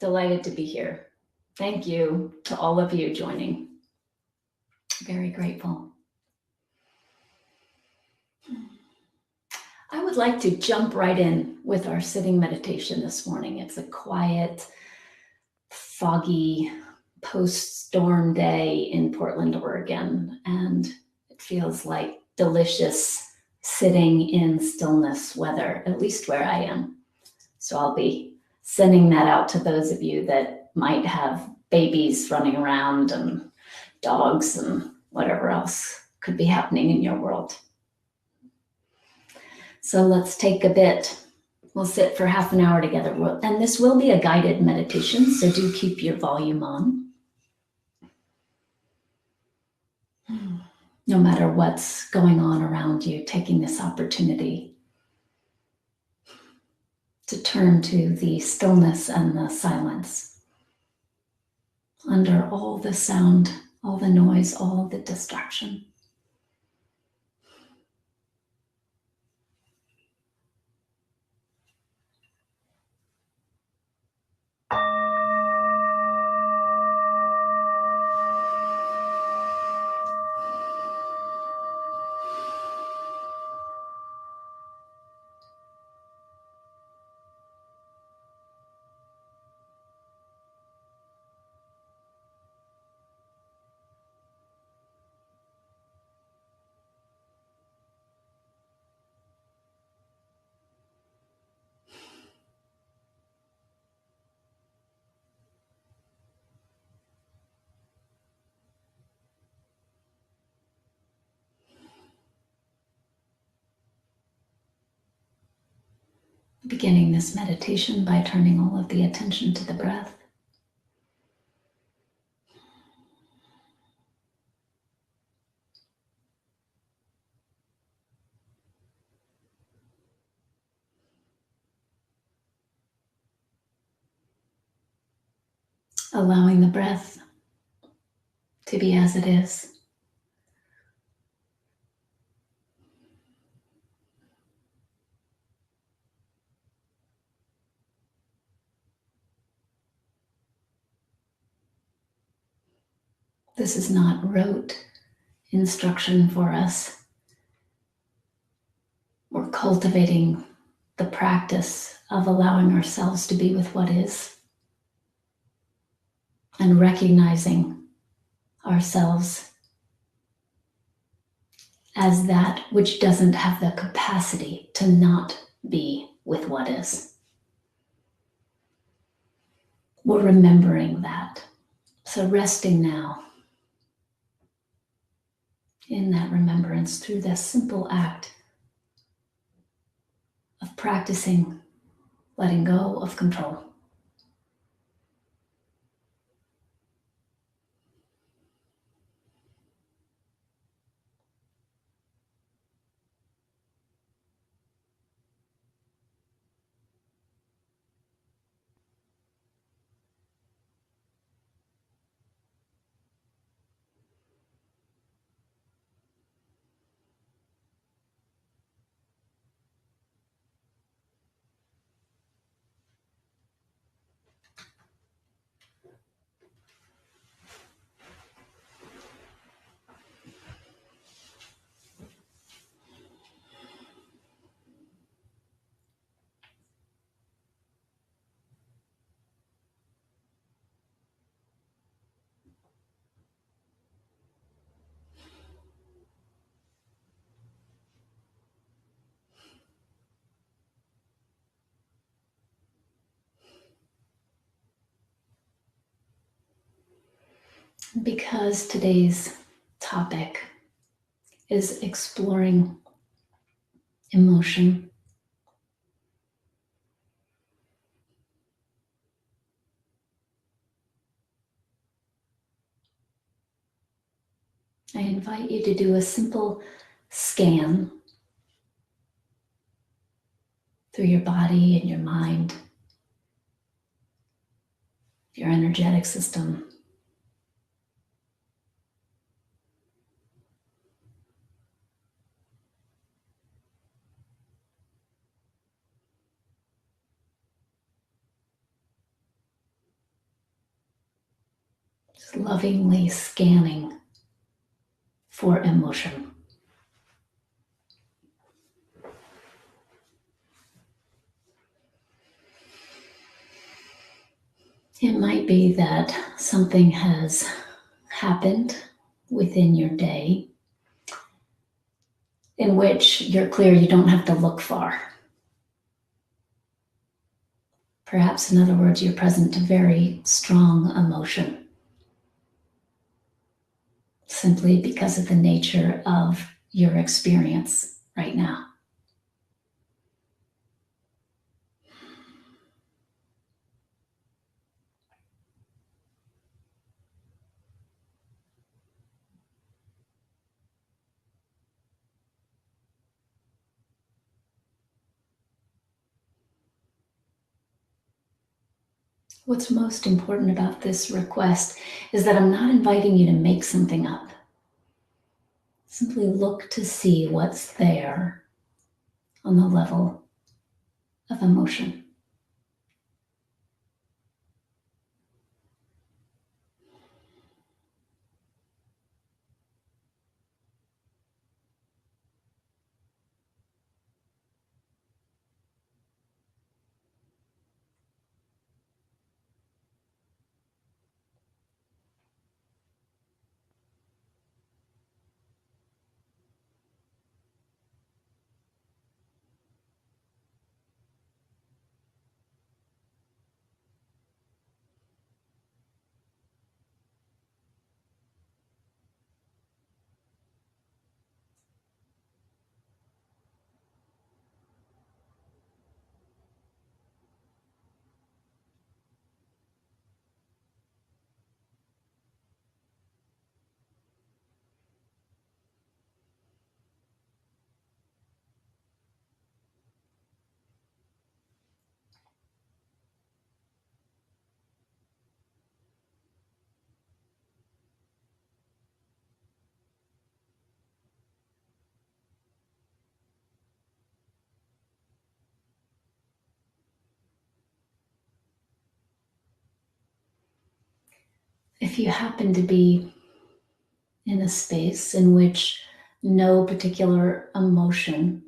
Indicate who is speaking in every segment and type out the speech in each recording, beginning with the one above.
Speaker 1: Delighted to be here. Thank you to all of you joining. Very grateful. I would like to jump right in with our sitting meditation this morning. It's a quiet, foggy, post-storm day in Portland, Oregon, and it feels like delicious sitting in stillness weather, at least where I am. So I'll be sending that out to those of you that might have babies running around and dogs and whatever else could be happening in your world. So let's take a bit. We'll sit for half an hour together. And this will be a guided meditation, so do keep your volume on. No matter what's going on around you, taking this opportunity to turn to the stillness and the silence under all the sound, all the noise, all the distraction. Beginning this meditation by turning all of the attention to the breath. Allowing the breath to be as it is. This is not rote instruction for us. We're cultivating the practice of allowing ourselves to be with what is and recognizing ourselves as that which doesn't have the capacity to not be with what is. We're remembering that. So resting now in that remembrance through this simple act of practicing letting go of control. Because today's topic is exploring emotion, I invite you to do a simple scan through your body and your mind, your energetic system. Just lovingly scanning for emotion. It might be that something has happened within your day in which you're clear you don't have to look far. Perhaps, in other words, you're present to very strong emotion simply because of the nature of your experience right now. What's most important about this request is that I'm not inviting you to make something up. Simply look to see what's there on the level of emotion. If you happen to be in a space in which no particular emotion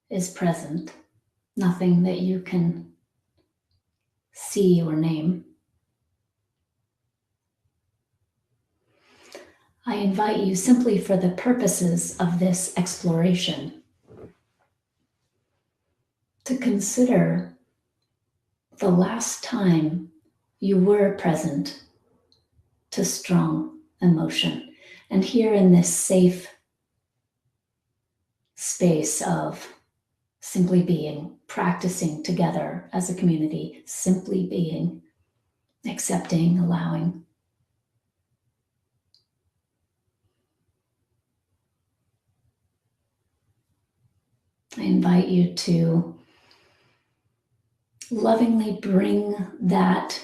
Speaker 1: is present, nothing that you can see or name, I invite you, simply for the purposes of this exploration, to consider the last time you were present to strong emotion. And here in this safe space of simply being, practicing together as a community, simply being, accepting, allowing. I invite you to lovingly bring that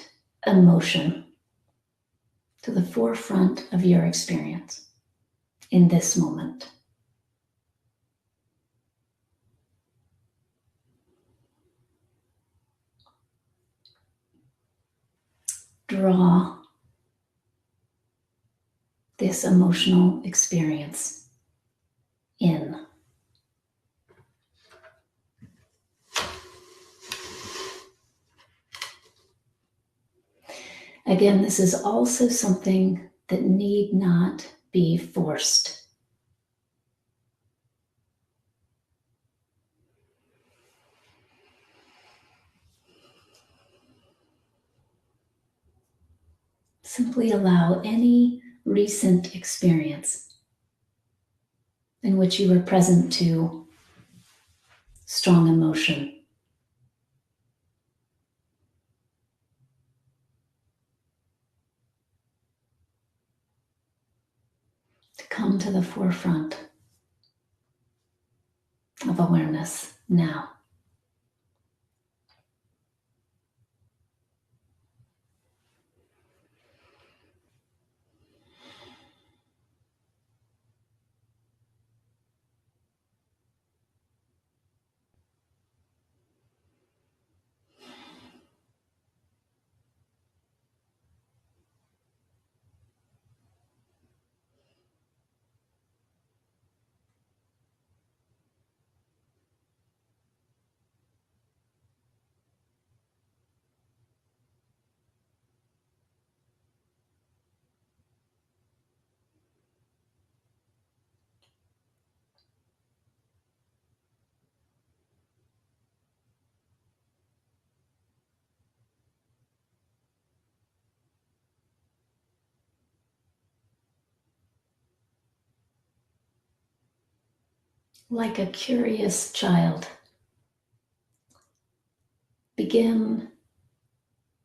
Speaker 1: emotion to the forefront of your experience in this moment. Draw this emotional experience in. Again, this is also something that need not be forced. Simply allow any recent experience in which you were present to strong emotion to come to the forefront of awareness now. Like a curious child, begin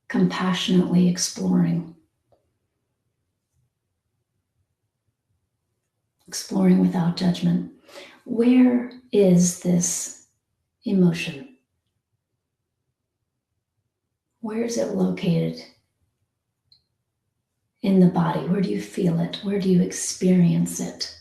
Speaker 1: compassionately exploring without judgment. Where is this emotion? Where is it located in the body? Where do you feel it? Where do you experience it?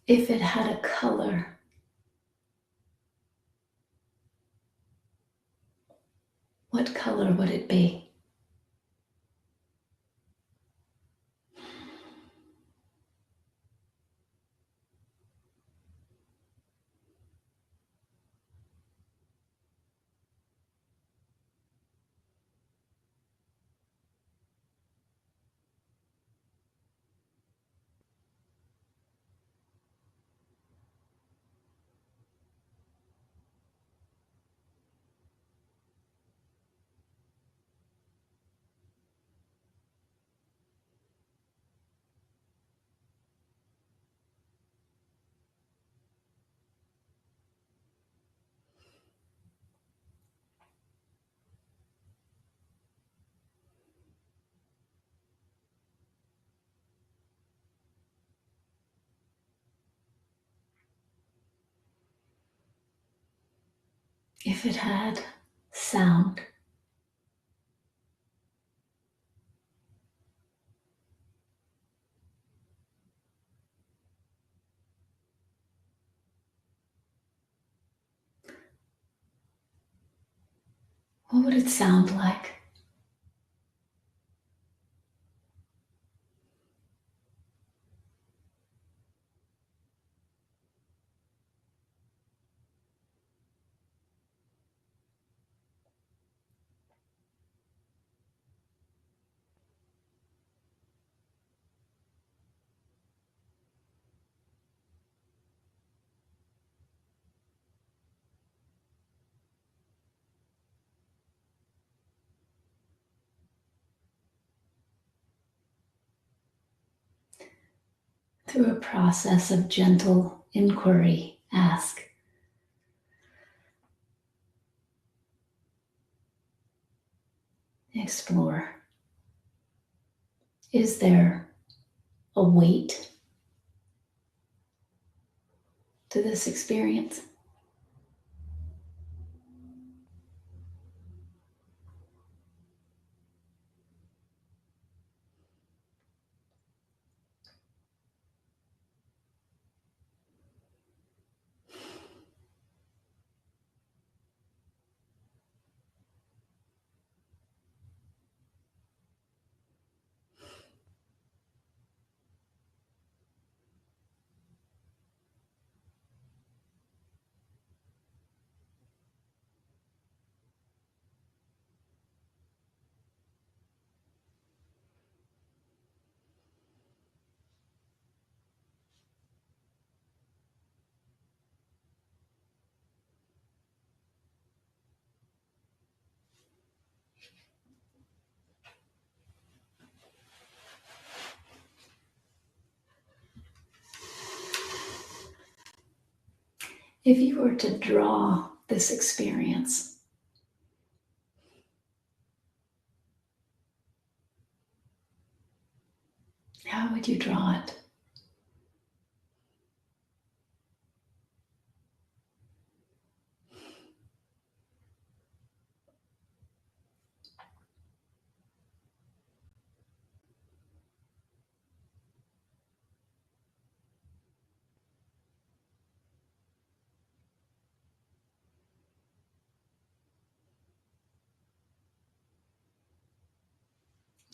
Speaker 1: If it had a color, what color would it be? If it had sound, what would it sound like? Through a process of gentle inquiry, ask, explore. Is there a weight to this experience? If you were to draw this experience, how would you draw it?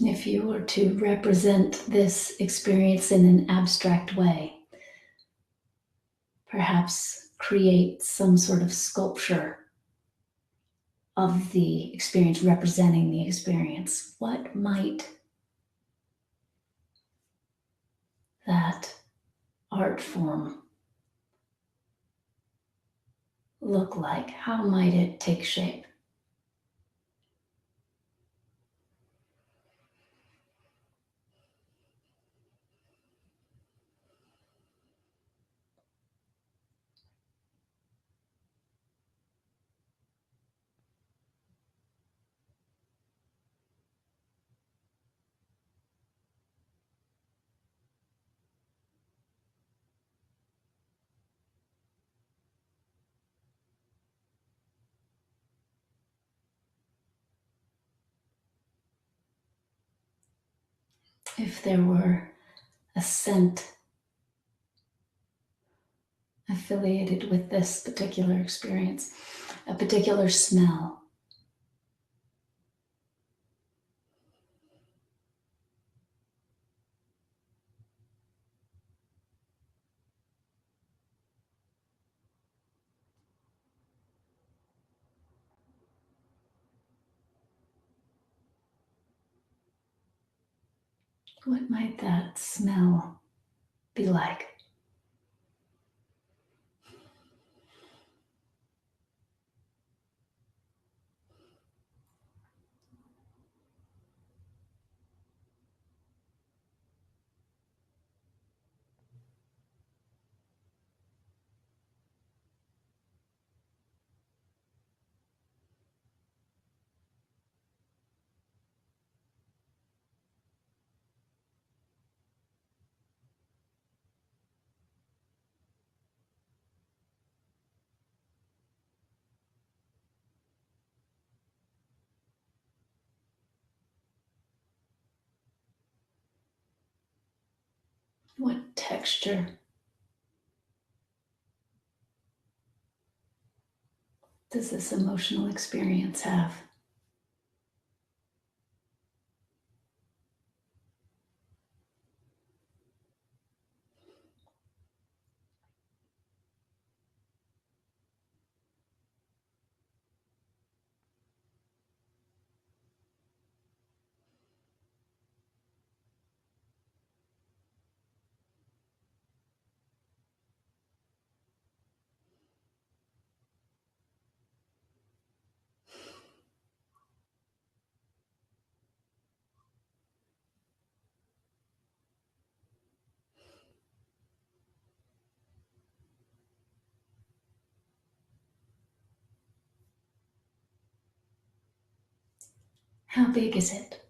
Speaker 1: If you were to represent this experience in an abstract way, perhaps create some sort of sculpture of the experience, representing the experience, what might that art form look like? How might it take shape? If there were a scent affiliated with this particular experience, a particular smell, what might that smell be like? What texture does this emotional experience have? How big is it?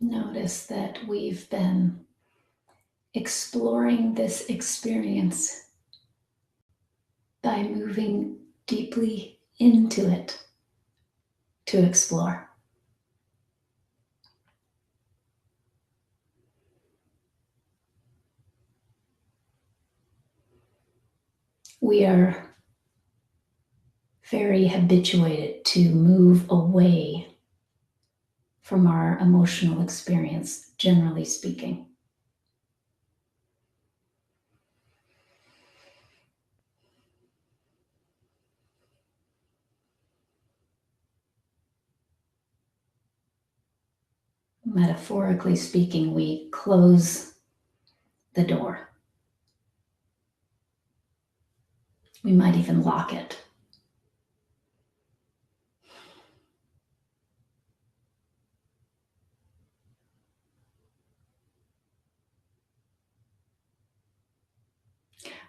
Speaker 1: Notice that we've been exploring this experience by moving deeply into it to explore. We are very habituated to move away from our emotional experience, generally speaking. Metaphorically speaking, we close the door. We might even lock it.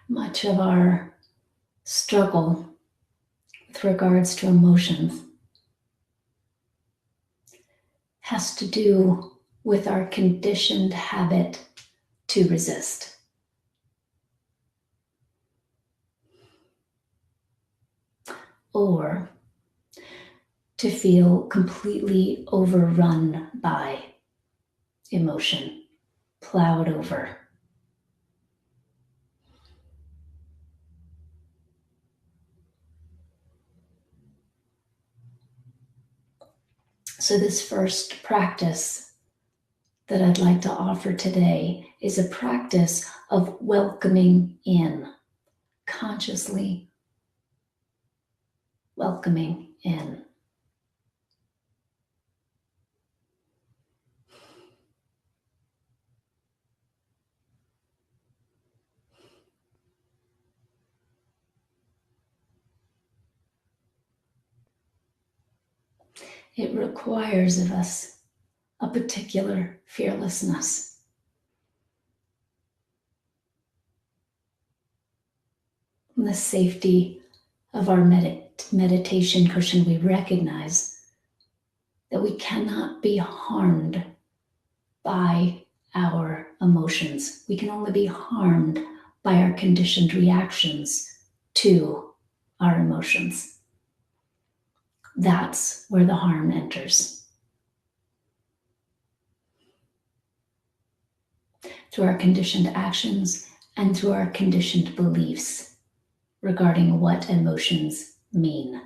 Speaker 1: Much of our struggle with regards to emotions has to do with our conditioned habit to resist. Or to feel completely overrun by emotion, plowed over. So this first practice that I'd like to offer today is a practice of welcoming in, consciously welcoming in. It requires of us a particular fearlessness. In the safety of our meditation cushion, we recognize that we cannot be harmed by our emotions. We can only be harmed by our conditioned reactions to our emotions. That's where the harm enters. Through our conditioned actions and through our conditioned beliefs regarding what emotions mean.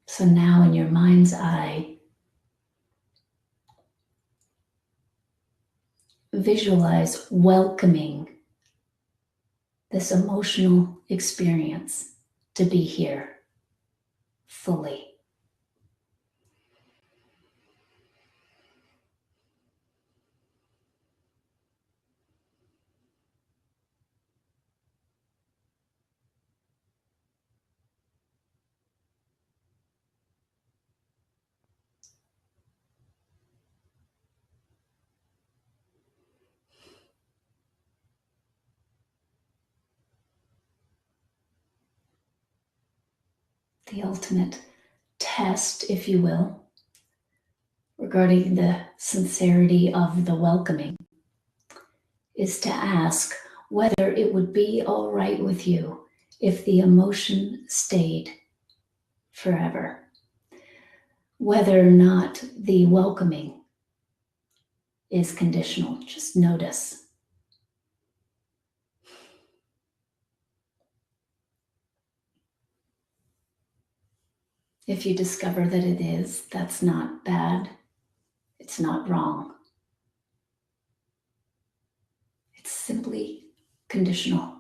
Speaker 1: So now in your mind's eye, visualize welcoming this emotional experience to be here fully. The ultimate test, if you will, regarding the sincerity of the welcoming is to ask whether it would be all right with you if the emotion stayed forever. Whether or not the welcoming is conditional, just notice. If you discover that it is, that's not bad. It's not wrong. It's simply conditional.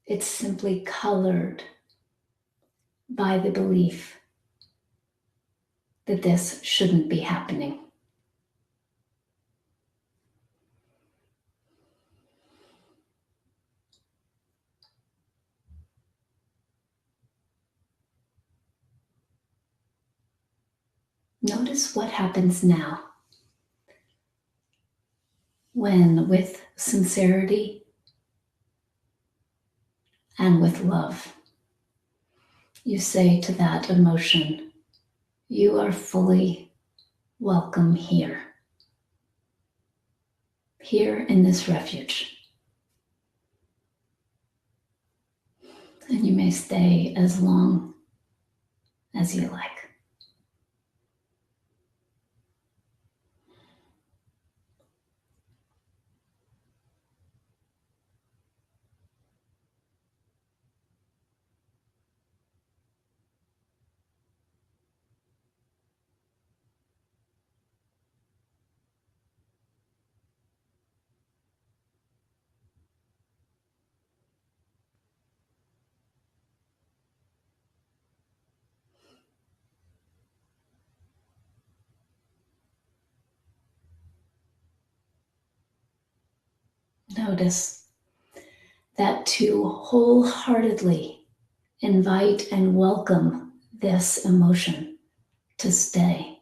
Speaker 1: It's simply colored by the belief that this shouldn't be happening. Notice what happens now when, with sincerity and with love, you say to that emotion, you are fully welcome here in this refuge. And you may stay as long as you like. notice that to wholeheartedly invite and welcome this emotion to stay,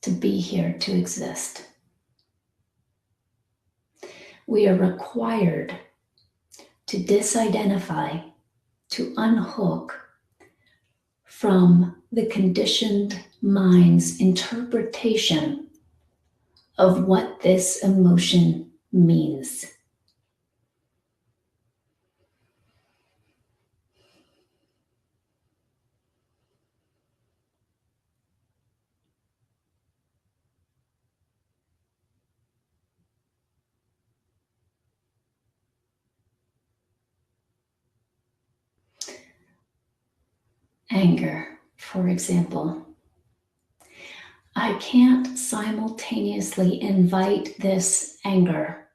Speaker 1: to be here, to exist. We are required to disidentify, to unhook from the conditioned mind's interpretation of what this emotion means. Anger, for example. I can't simultaneously invite this anger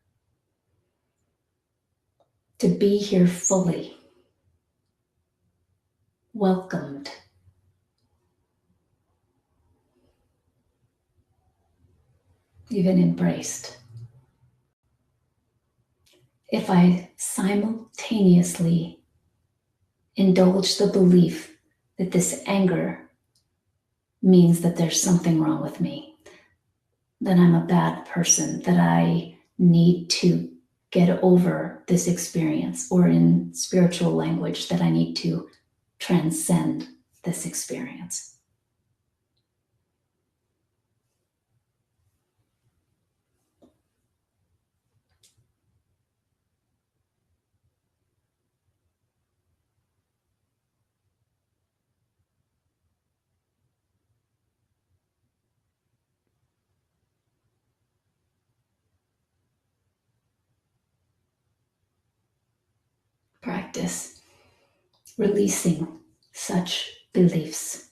Speaker 1: to be here fully, welcomed, even embraced. If I simultaneously indulge the belief that this anger means that there's something wrong with me, that I'm a bad person, that I need to get over this experience, or in spiritual language, that I need to transcend this experience. Practice releasing such beliefs.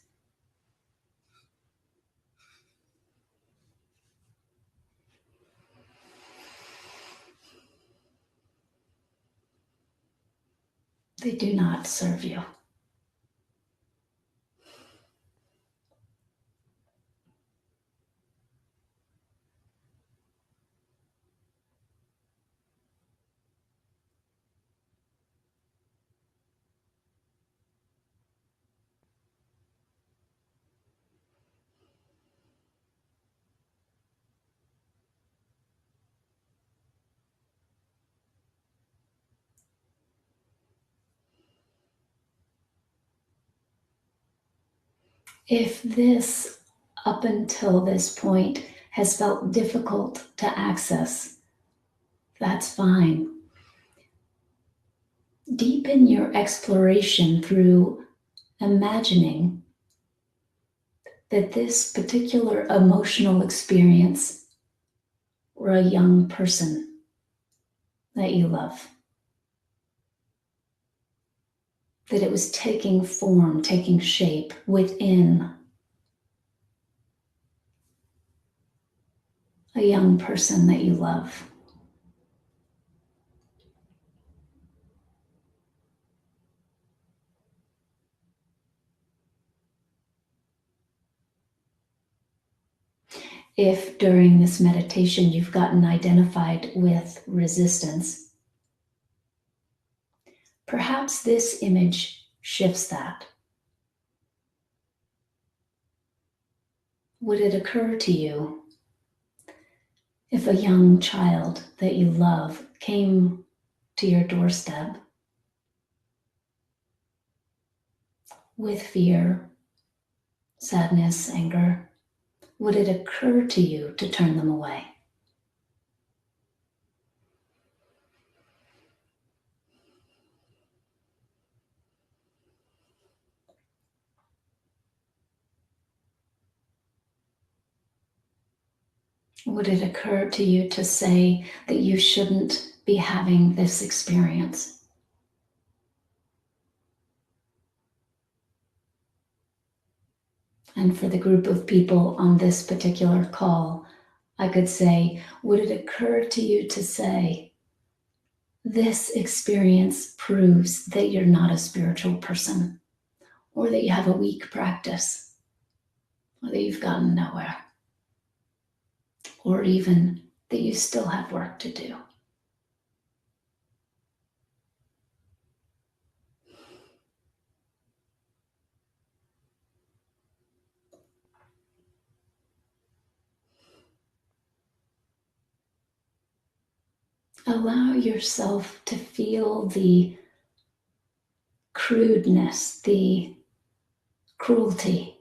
Speaker 1: They do not serve you. If this, up until this point, has felt difficult to access, that's fine. Deepen your exploration through imagining that this particular emotional experience were a young person that you love. That it was taking form, taking shape within a young person that you love. If during this meditation you've gotten identified with resistance, perhaps this image shifts that. Would it occur to you if a young child that you love came to your doorstep with fear, sadness, anger, would it occur to you to turn them away? Would it occur to you to say that you shouldn't be having this experience? And for the group of people on this particular call, I could say, would it occur to you to say, this experience proves that you're not a spiritual person, or that you have a weak practice, or that you've gotten nowhere, or even that you still have work to do. Allow yourself to feel the crudeness, the cruelty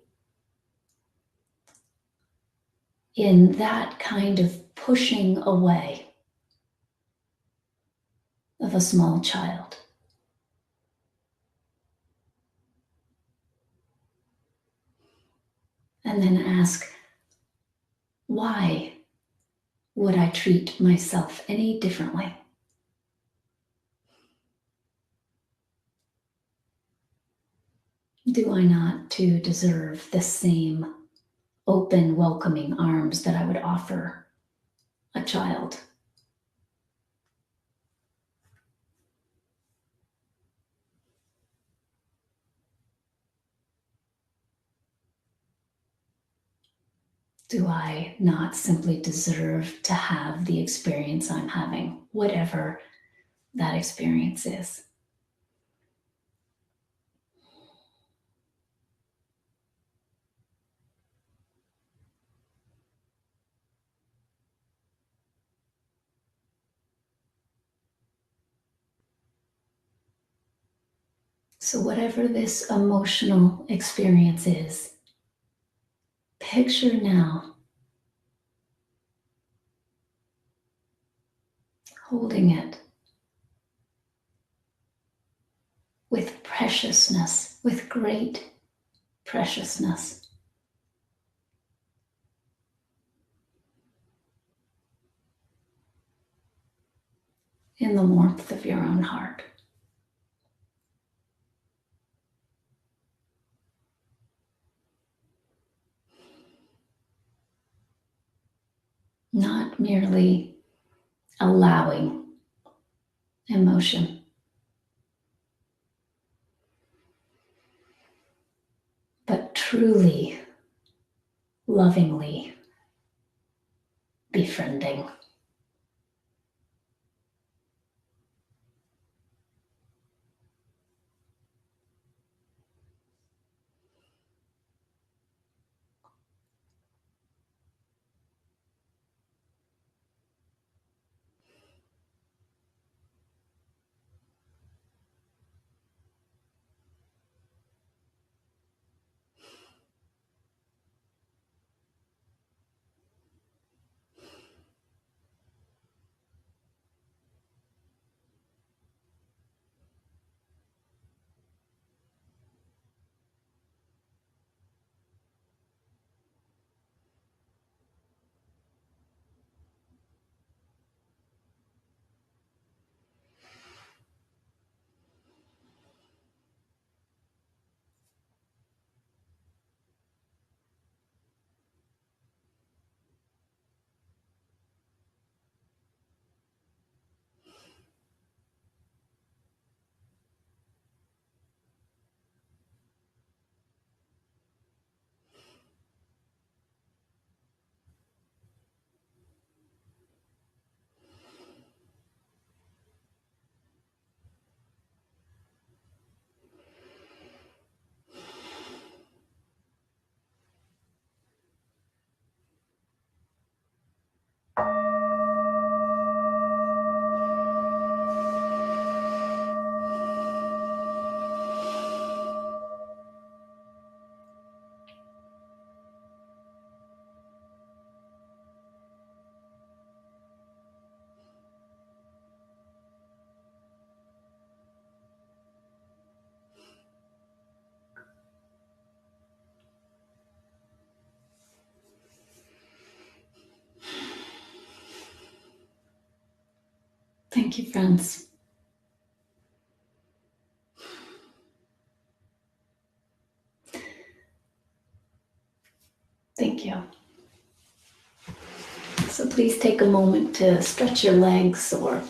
Speaker 1: in that kind of pushing away of a small child. And then ask, why would I treat myself any differently? Do I not too deserve the same open, welcoming arms that I would offer a child? Do I not simply deserve to have the experience I'm having, whatever that experience is? So, whatever this emotional experience is, picture now holding it with preciousness, with great preciousness. In the warmth of your own heart. Not merely allowing emotion, but truly, lovingly befriending. Thank you, friends. Thank you. So please take a moment to stretch your legs or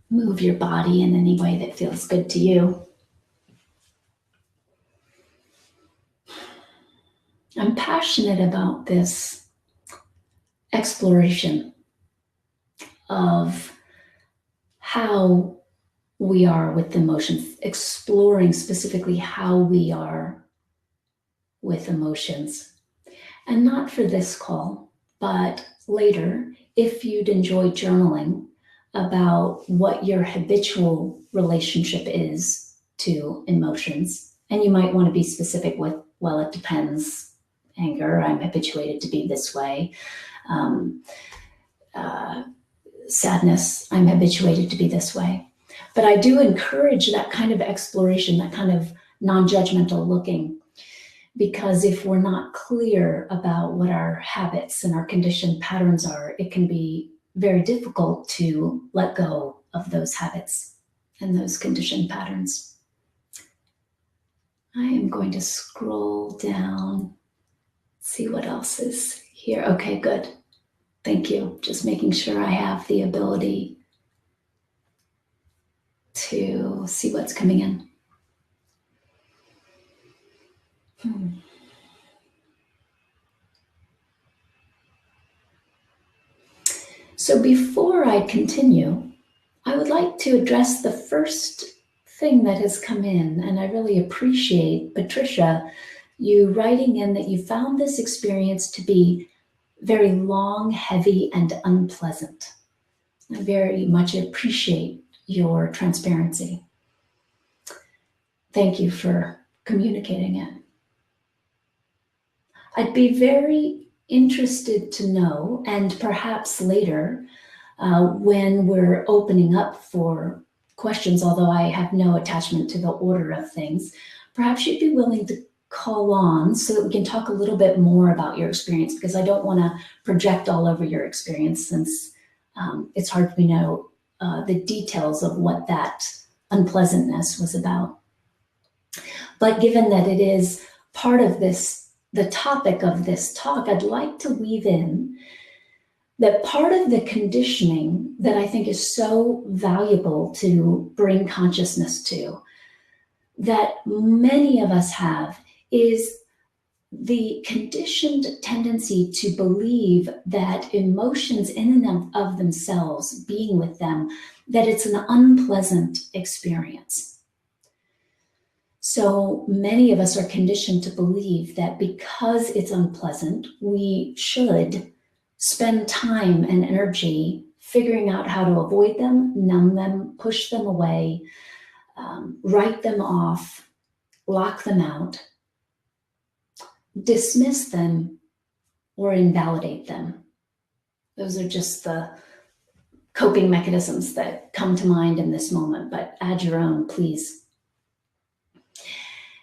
Speaker 1: move your body in any way that feels good to you. I'm passionate about this exploration of how we are with emotions, exploring specifically how we are with emotions. And not for this call, but later, if you'd enjoy journaling about what your habitual relationship is to emotions, and you might want to be specific with, well, it depends. Anger, I'm habituated to be this way. Sadness, I'm habituated to be this way. But I do encourage that kind of exploration, that kind of non-judgmental looking, because if we're not clear about what our habits and our conditioned patterns are, it can be very difficult to let go of those habits and those conditioned patterns. I am going to scroll down, see what else is here. Okay, good. Thank you. Just making sure I have the ability to see what's coming in. So before I continue, I would like to address the first thing that has come in, and I really appreciate, Patricia, you writing in that you found this experience to be very long, heavy, and unpleasant. I very much appreciate your transparency. Thank you for communicating it. I'd be very interested to know, and perhaps later, when we're opening up for questions, although I have no attachment to the order of things, perhaps you'd be willing to call on so that we can talk a little bit more about your experience, because I don't want to project all over your experience, since it's hard to know the details of what that unpleasantness was about. But given that it is part of this, the topic of this talk, I'd like to weave in that part of the conditioning that I think is so valuable to bring consciousness to, that many of us have, is the conditioned tendency to believe that emotions in and of themselves, being with them, that it's an unpleasant experience. So many of us are conditioned to believe that because it's unpleasant, we should spend time and energy figuring out how to avoid them, numb them, push them away, write them off, lock them out, dismiss them, or invalidate them. Those are just the coping mechanisms that come to mind in this moment, but add your own, please.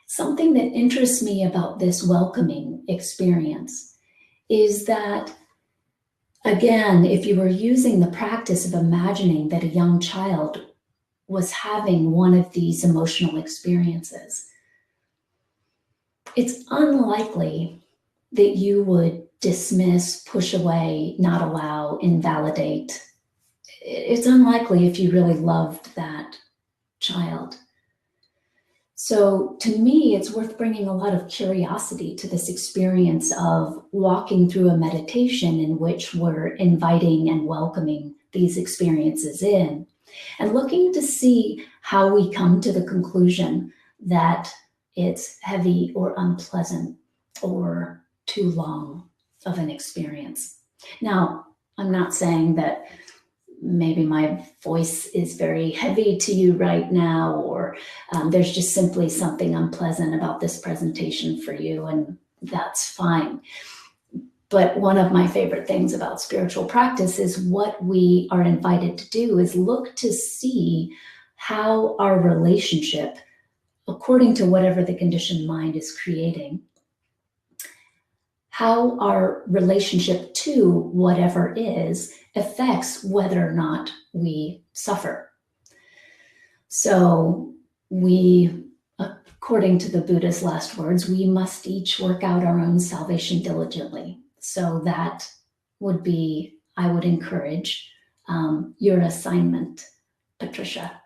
Speaker 1: Something that interests me about this welcoming experience is that, again, if you were using the practice of imagining that a young child was having one of these emotional experiences, it's unlikely that you would dismiss, push away, not allow, invalidate. It's unlikely if you really loved that child. So to me, it's worth bringing a lot of curiosity to this experience of walking through a meditation in which we're inviting and welcoming these experiences in, and looking to see how we come to the conclusion that it's heavy or unpleasant or too long of an experience. Now, I'm not saying that maybe my voice is very heavy to you right now, or there's just simply something unpleasant about this presentation for you, and that's fine. But one of my favorite things about spiritual practice is what we are invited to do is look to see how our relationship, according to whatever the conditioned mind is creating, how our relationship to whatever is affects whether or not we suffer. So we, according to the Buddha's last words, we must each work out our own salvation diligently. So that would be, I would encourage your assignment, Patricia,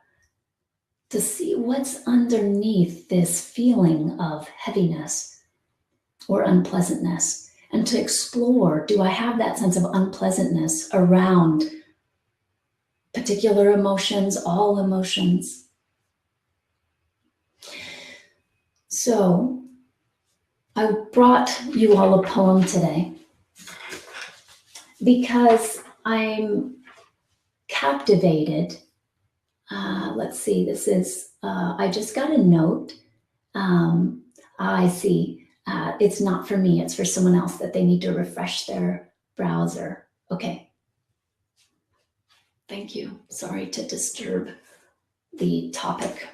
Speaker 1: to see what's underneath this feeling of heaviness or unpleasantness, and to explore, do I have that sense of unpleasantness around particular emotions, all emotions? So I brought you all a poem today because I'm captivated. Let's see, this is, I just got a note. I see, it's not for me, it's for someone else that they need to refresh their browser. Okay. Thank you. Sorry to disturb the topic.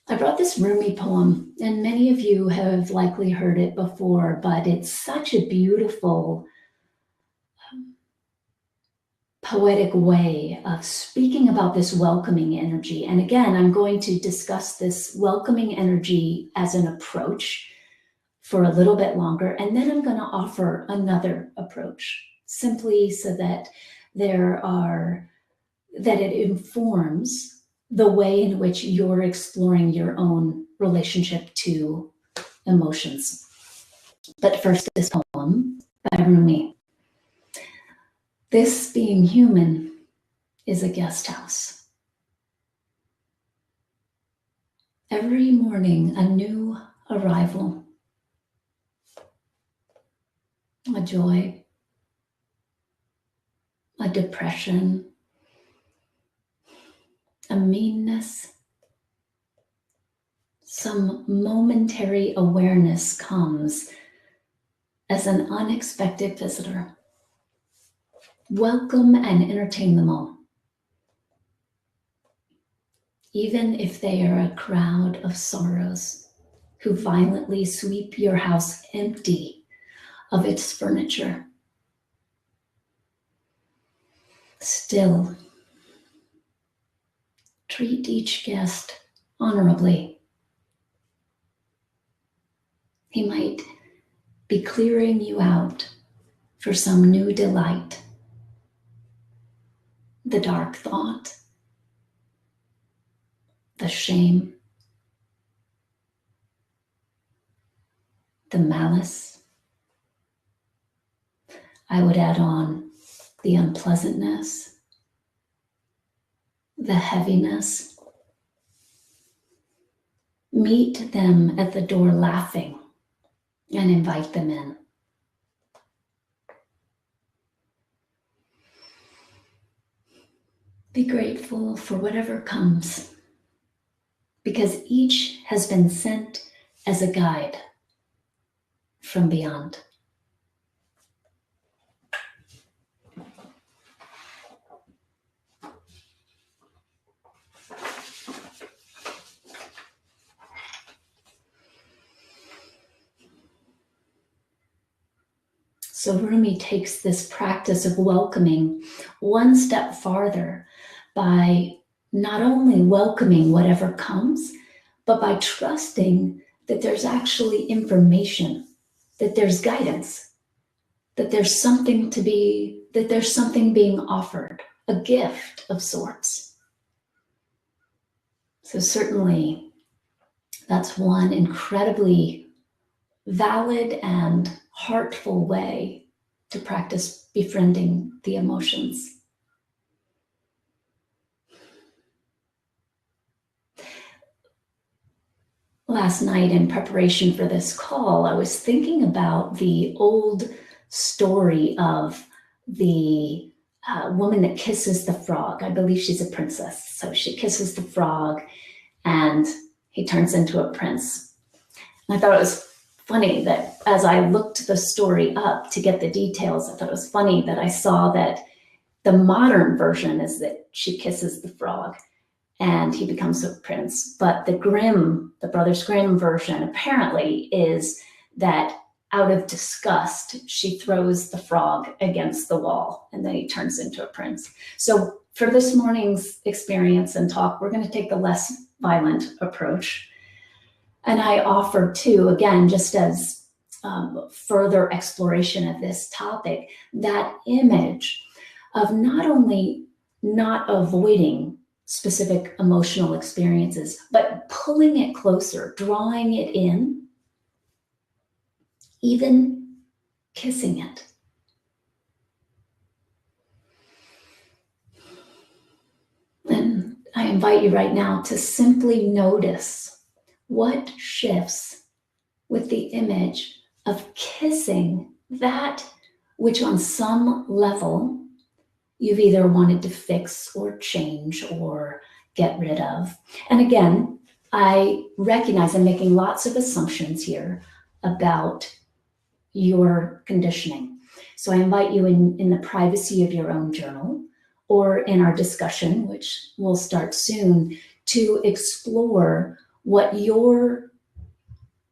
Speaker 1: I brought this Rumi poem, and many of you have likely heard it before, but it's such a beautiful, poetic way of speaking about this welcoming energy. And again, I'm going to discuss this welcoming energy as an approach for a little bit longer, and then I'm going to offer another approach, simply so that it informs the way in which you're exploring your own relationship to emotions. But first, this poem by Rumi. This being human is a guest house. Every morning, a new arrival, a joy, a depression, a meanness, some momentary awareness comes as an unexpected visitor. Welcome and entertain them all, even if they are a crowd of sorrows who violently sweep your house empty of its furniture. Still, treat each guest honorably. He might be clearing you out for some new delight. The dark thought, the shame, the malice. I would add on the unpleasantness, the heaviness. Meet them at the door laughing and invite them in. Be grateful for whatever comes, because each has been sent as a guide from beyond. So Rumi takes this practice of welcoming one step farther by not only welcoming whatever comes, but by trusting that there's actually information, that there's guidance, that there's something being offered, a gift of sorts. So certainly that's one incredibly valid and heartful way to practice befriending the emotions. Last night, in preparation for this call, I was thinking about the old story of the woman that kisses the frog. I believe she's a princess. So she kisses the frog and he turns into a prince. And I thought it was funny that as I looked the story up to get the details, I thought it was funny that I saw that the modern version is that she kisses the frog and he becomes a prince. But the Brothers Grimm version apparently is that out of disgust, she throws the frog against the wall and then he turns into a prince. So for this morning's experience and talk, we're going to take the less violent approach. And I offer too, again, just as further exploration of this topic, that image of not only not avoiding specific emotional experiences, but pulling it closer, drawing it in, even kissing it. And I invite you right now to simply notice what shifts with the image of kissing that which on some level you've either wanted to fix or change or get rid of. And again, I recognize I'm making lots of assumptions here about your conditioning. So I invite you in the privacy of your own journal or in our discussion, which will start soon, to explore what your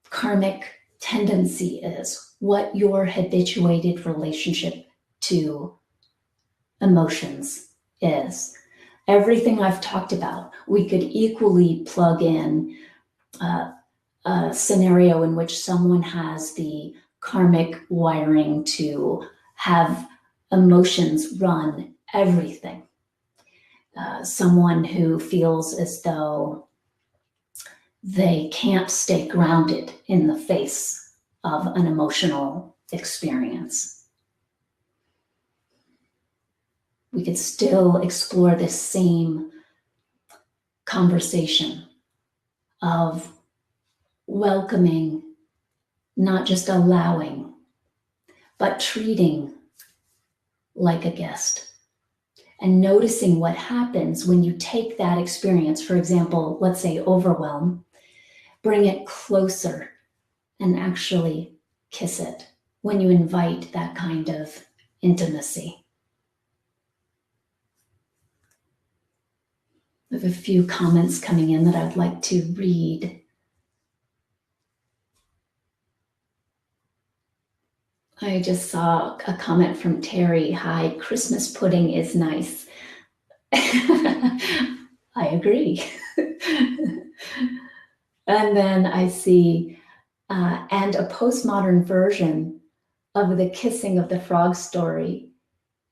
Speaker 1: karmic tendency is, what your habituated relationship to emotions is. Everything I've talked about, we could equally plug in a scenario in which someone has the karmic wiring to have emotions run everything. Someone who feels as though they can't stay grounded in the face of an emotional experience. We could still explore this same conversation of welcoming, not just allowing, but treating like a guest. And noticing what happens when you take that experience, for example, let's say overwhelm, bring it closer and actually kiss it when you invite that kind of intimacy. I have a few comments coming in that I'd like to read. I just saw a comment from Terry. Hi, Christmas pudding is nice. I agree. And then I see, and a postmodern version of the kissing of the frog story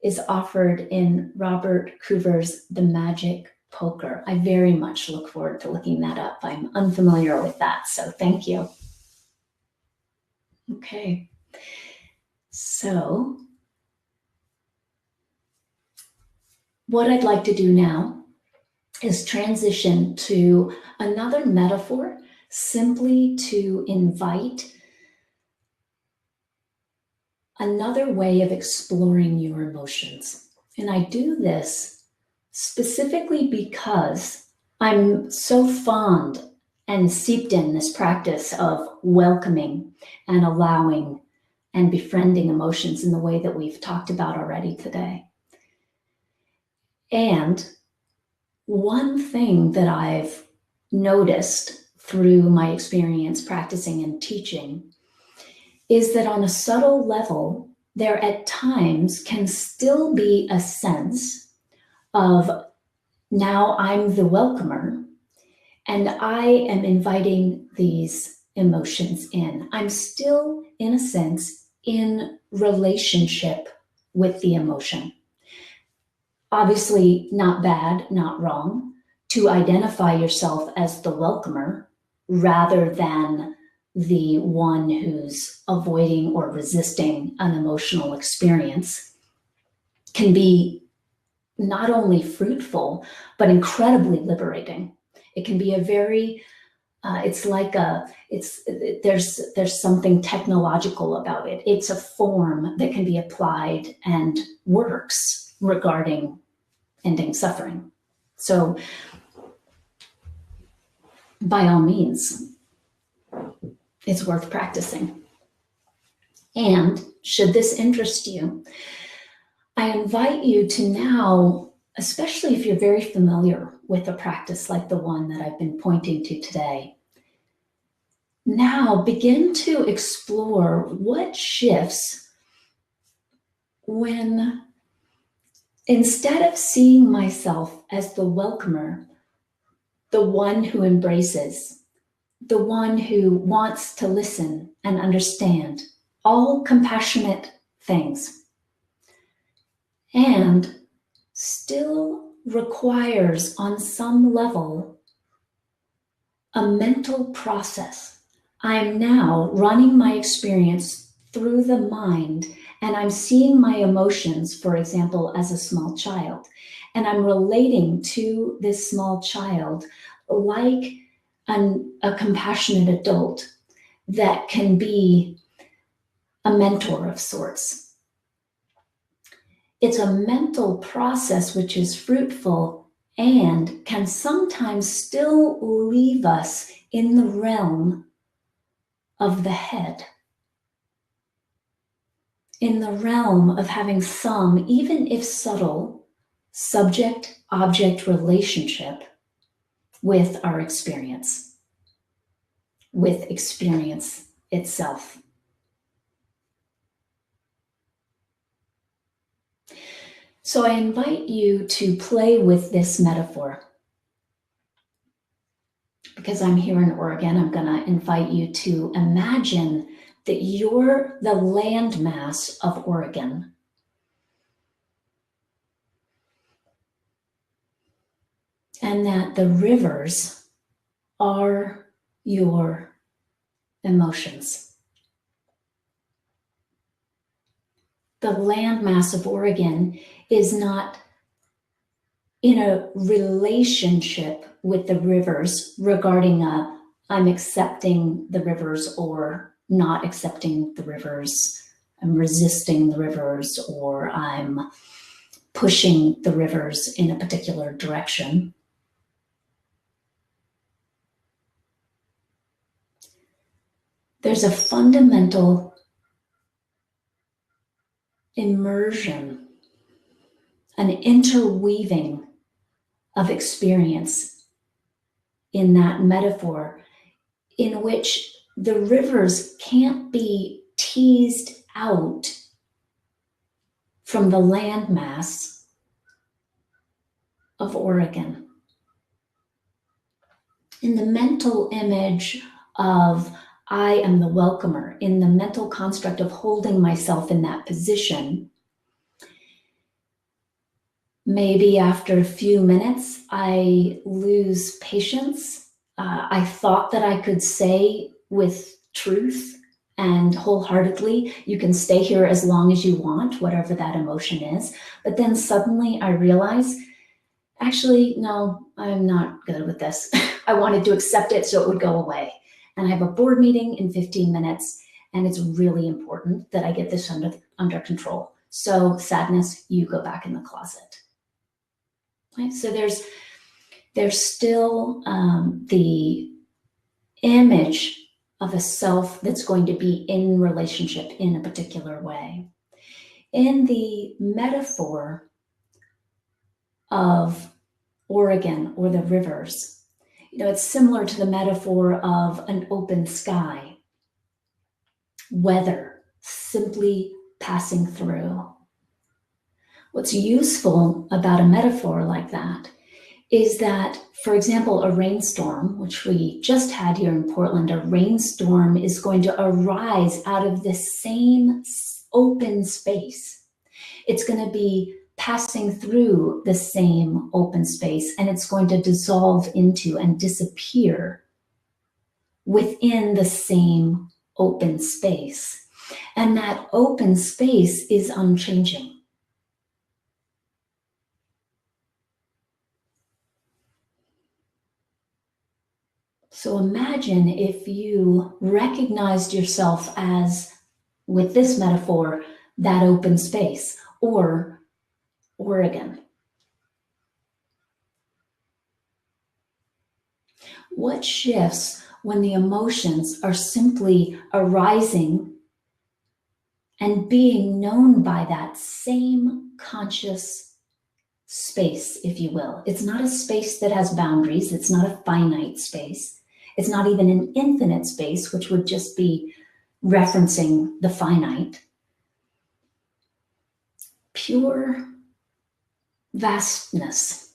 Speaker 1: is offered in Robert Coover's The Magic Poker. I very much look forward to looking that up. I'm unfamiliar with that, so thank you. Okay. So what I'd like to do now is transition to another metaphor, simply to invite another way of exploring your emotions. And I do this specifically because I'm so fond and seeped in this practice of welcoming and allowing and befriending emotions in the way that we've talked about already today. And one thing that I've noticed through my experience practicing and teaching is that on a subtle level, there at times can still be a sense of, now I'm the welcomer and I am inviting these emotions in. I'm still, in a sense, in relationship with the emotion. Obviously, not bad, not wrong, to identify yourself as the welcomer rather than the one who's avoiding or resisting an emotional experience can be not only fruitful, but incredibly liberating. It can be a very, there's something technological about it. It's a form that can be applied and works regarding ending suffering. So by all means, it's worth practicing. And should this interest you, I invite you to now, especially if you're very familiar with a practice like the one that I've been pointing to today, now begin to explore what shifts when, instead of seeing myself as the welcomer, the one who embraces, the one who wants to listen and understand all compassionate things, and still requires on some level a mental process. I'm now running my experience through the mind, and I'm seeing my emotions, for example, as a small child, and I'm relating to this small child like a compassionate adult that can be a mentor of sorts. It's a mental process which is fruitful and can sometimes still leave us in the realm of the head, in the realm of having some, even if subtle, subject-object relationship with our experience, with experience itself. So I invite you to play with this metaphor. Because I'm here in Oregon, I'm going to invite you to imagine that you're the landmass of Oregon. And that the rivers are your emotions. The landmass of Oregon is not in a relationship with the rivers regarding I'm accepting the rivers or not accepting the rivers, I'm resisting the rivers, or I'm pushing the rivers in a particular direction. There's a fundamental immersion, an interweaving of experience in that metaphor, in which the rivers can't be teased out from the landmass of Oregon. In the mental image of I am the welcomer, in the mental construct of holding myself in that position, maybe after a few minutes, I lose patience. I thought that I could say with truth and wholeheartedly, you can stay here as long as you want, whatever that emotion is. But then suddenly I realize, actually, no, I'm not good with this. I wanted to accept it so it would go away. And I have a board meeting in 15 minutes, and it's really important that I get this under control. So sadness, you go back in the closet. Right? So there's still the image of a self that's going to be in relationship in a particular way. In the metaphor of Oregon or the rivers, it's similar to the metaphor of an open sky, weather simply passing through. What's useful about a metaphor like that is that, for example, a rainstorm, which we just had here in Portland, a rainstorm is going to arise out of the same open space. It's going to be passing through the same open space, and it's going to dissolve into and disappear within the same open space. And that open space is unchanging. So imagine if you recognized yourself as, with this metaphor, that open space, or Oregon. What shifts when the emotions are simply arising and being known by that same conscious space, if you will? It's not a space that has boundaries. It's not a finite space. It's not even an infinite space, which would just be referencing the finite. Pure vastness.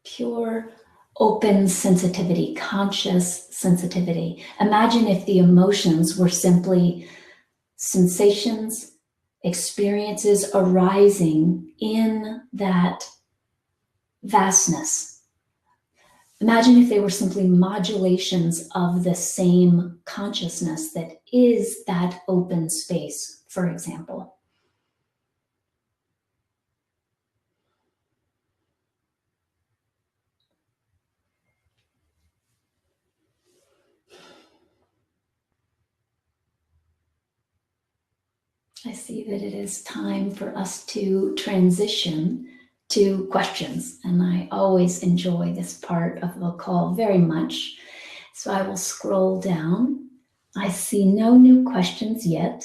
Speaker 1: Pure open sensitivity, conscious sensitivity. Imagine if the emotions were simply sensations, experiences arising in that vastness. Imagine if they were simply modulations of the same consciousness that is that open space, for example. I see that it is time for us to transition to questions, and I always enjoy this part of the call very much. So I will scroll down. I see no new questions yet,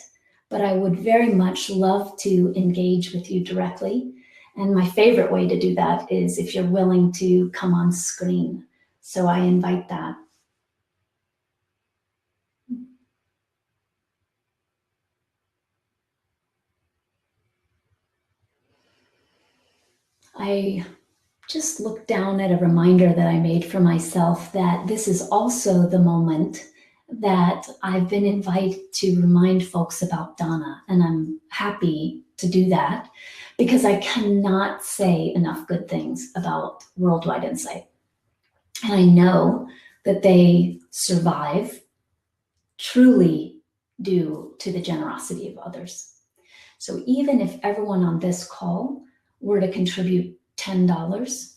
Speaker 1: but I would very much love to engage with you directly. And my favorite way to do that is if you're willing to come on screen. So I invite that. I just looked down at a reminder that I made for myself that this is also the moment that I've been invited to remind folks about Donna, and I'm happy to do that because I cannot say enough good things about Worldwide Insight. And I know that they survive truly due to the generosity of others. So even if everyone on this call were to contribute $10,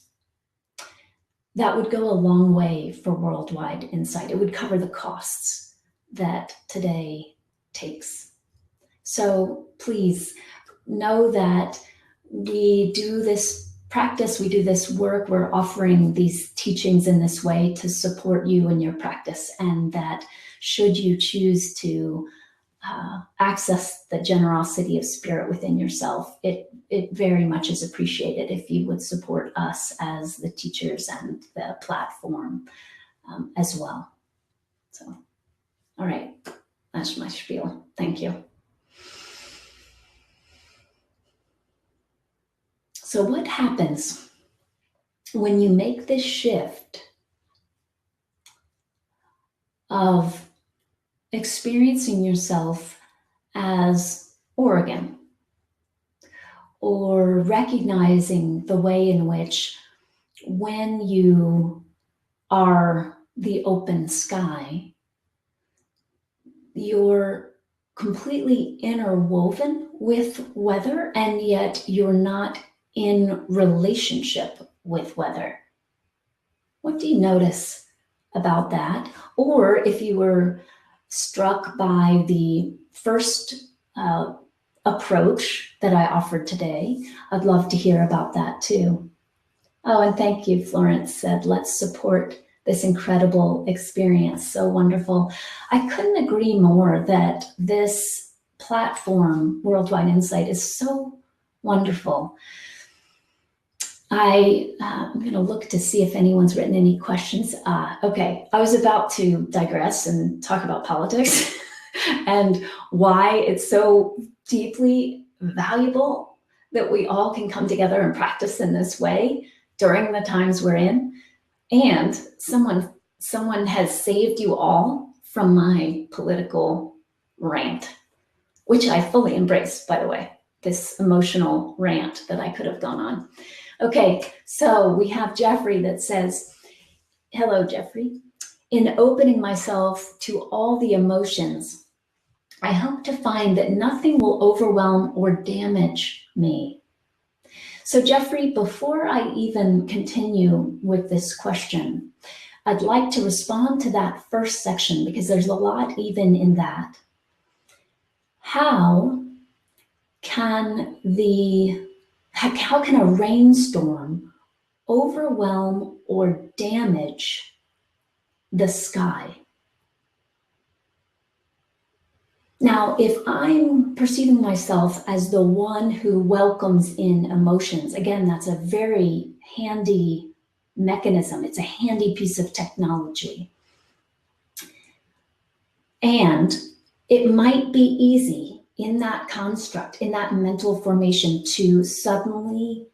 Speaker 1: that would go a long way for Worldwide Insight. It would cover the costs that today takes. So please know that we do this practice, we do this work, we're offering these teachings in this way to support you in your practice, and that should you choose to access the generosity of spirit within yourself, it very much is appreciated if you would support us as the teachers and the platform as well. So, all right, that's my spiel. Thank you. So what happens when you make this shift of experiencing yourself as Oregon, or recognizing the way in which when you are the open sky, you're completely interwoven with weather, and yet you're not in relationship with weather? What do you notice about that? Or if you were struck by the first approach that I offered today, I'd love to hear about that too. Oh, and thank you, Florence said, let's support this incredible experience. So wonderful. I couldn't agree more that this platform, Worldwide Insight, is so wonderful. I'm going to look to see if anyone's written any questions. Okay, I was about to digress and talk about politics and why it's so deeply valuable that we all can come together and practice in this way during the times we're in. And someone has saved you all from my political rant, which I fully embrace, by the way, this emotional rant that I could have gone on. Okay, so we have Jeffrey that says, hello, Jeffrey. In opening myself to all the emotions, I hope to find that nothing will overwhelm or damage me. So Jeffrey, before I even continue with this question, I'd like to respond to that first section because there's a lot even in that. How can a rainstorm overwhelm or damage the sky? Now, if I'm perceiving myself as the one who welcomes in emotions, again, that's a very handy mechanism. It's a handy piece of technology. And it might be easy in that construct, in that mental formation, to suddenly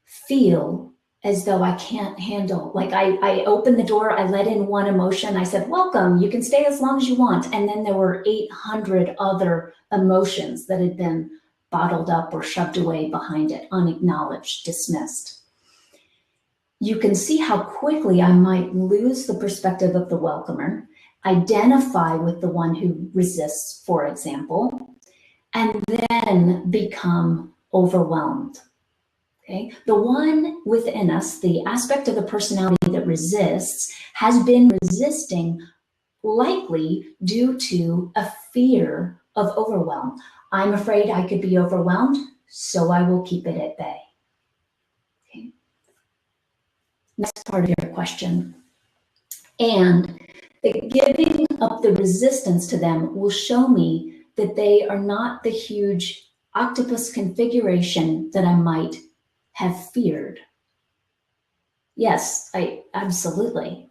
Speaker 1: feel as though I can't handle, like I opened the door, I let in one emotion, I said, welcome, you can stay as long as you want. And then there were 800 other emotions that had been bottled up or shoved away behind it, unacknowledged, dismissed. you can see how quickly I might lose the perspective of the welcomer, identify with the one who resists, for example, and then become overwhelmed. Okay? The one within us, the aspect of the personality that resists, has been resisting likely due to a fear of overwhelm. I'm afraid I could be overwhelmed, so I will keep it at bay. Okay. Next part of your question. And the giving up the resistance to them will show me that they are not the huge octopus configuration that I might have feared. Yes, absolutely.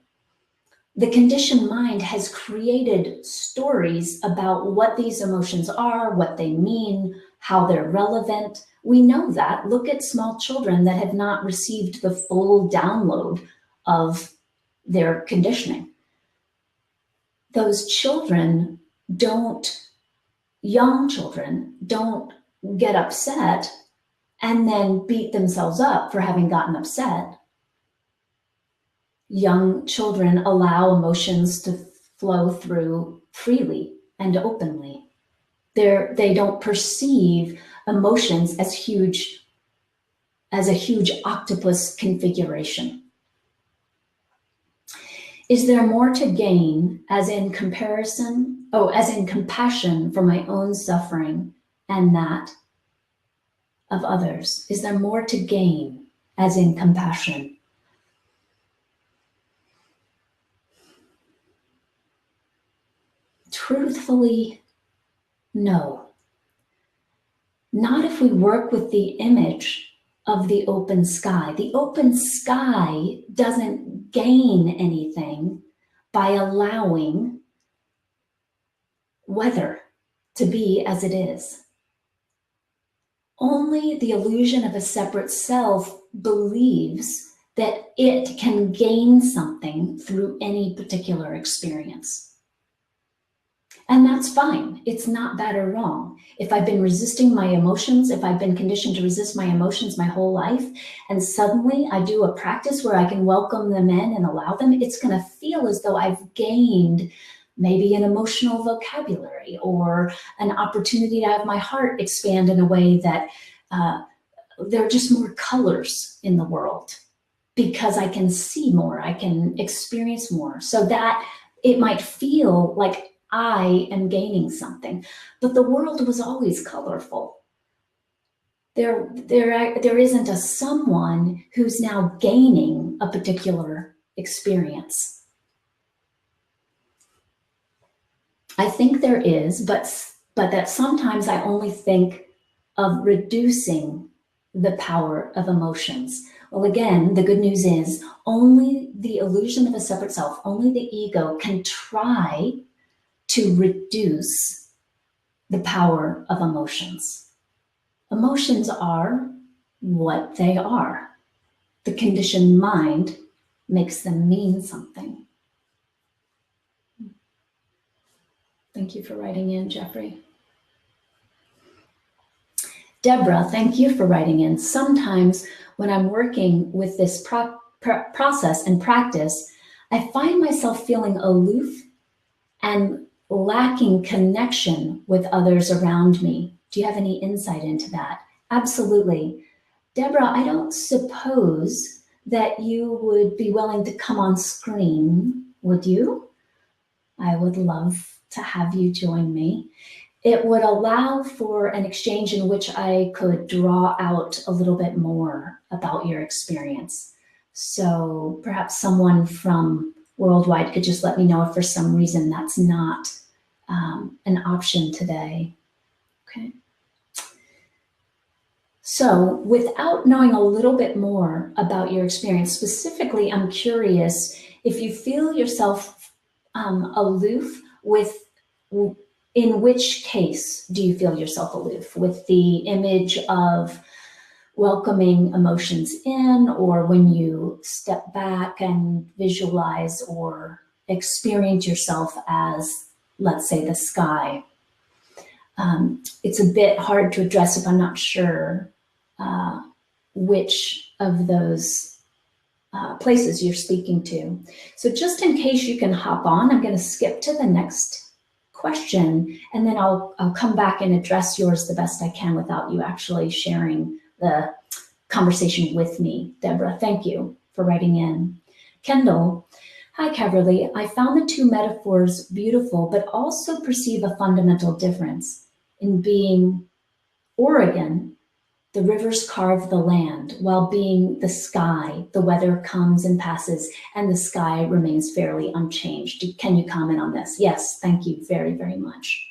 Speaker 1: The conditioned mind has created stories about what these emotions are, what they mean, how they're relevant. We know that. Look at small children that have not received the full download of their conditioning. Those children young children don't get upset and then beat themselves up for having gotten upset. Young children allow emotions to flow through freely and openly. They don't perceive emotions as a huge octopus configuration. Is there more to gain as in compassion for my own suffering and that of others? Is there more to gain as in compassion? Truthfully, no. Not if we work with the image of the open sky. The open sky doesn't gain anything by allowing weather to be as it is. Only the illusion of a separate self believes that it can gain something through any particular experience. And that's fine. It's not bad or wrong. If I've been resisting my emotions, if I've been conditioned to resist my emotions my whole life, and suddenly I do a practice where I can welcome them in and allow them, it's going to feel as though I've gained maybe an emotional vocabulary or an opportunity to have my heart expand in a way that there are just more colors in the world because I can see more, I can experience more. So that it might feel like I am gaining something, but the world was always colorful. There isn't a someone who's now gaining a particular experience. I think there is, but that sometimes I only think of reducing the power of emotions. Well, again, the good news is only the illusion of a separate self, only the ego can try to reduce the power of emotions. Emotions are what they are. The conditioned mind makes them mean something. Thank you for writing in, Jeffrey. Deborah, thank you for writing in. Sometimes when I'm working with this process and practice, I find myself feeling aloof and lacking connection with others around me. Do you have any insight into that? Absolutely. Deborah, I don't suppose that you would be willing to come on screen, would you? I would love to have you join me. It would allow for an exchange in which I could draw out a little bit more about your experience. So perhaps someone from worldwide could just let me know if for some reason that's not an option today. Okay. So without knowing a little bit more about your experience, specifically, I'm curious if you feel yourself aloof with, in which case do you feel yourself aloof? With the image of welcoming emotions in, or when you step back and visualize or experience yourself as, let's say, the sky? It's a bit hard to address if I'm not sure which of those places you're speaking to. So just in case you can hop on, I'm going to skip to the next question, and then I'll come back and address yours the best I can without you actually sharing the conversation with me. Deborah, thank you for writing in. Kendall, hi Caverly, I found the two metaphors beautiful, but also perceive a fundamental difference in being Oregon. The rivers carve the land, while being the sky, the weather comes and passes, and the sky remains fairly unchanged. Can you comment on this? Yes, thank you very, very much.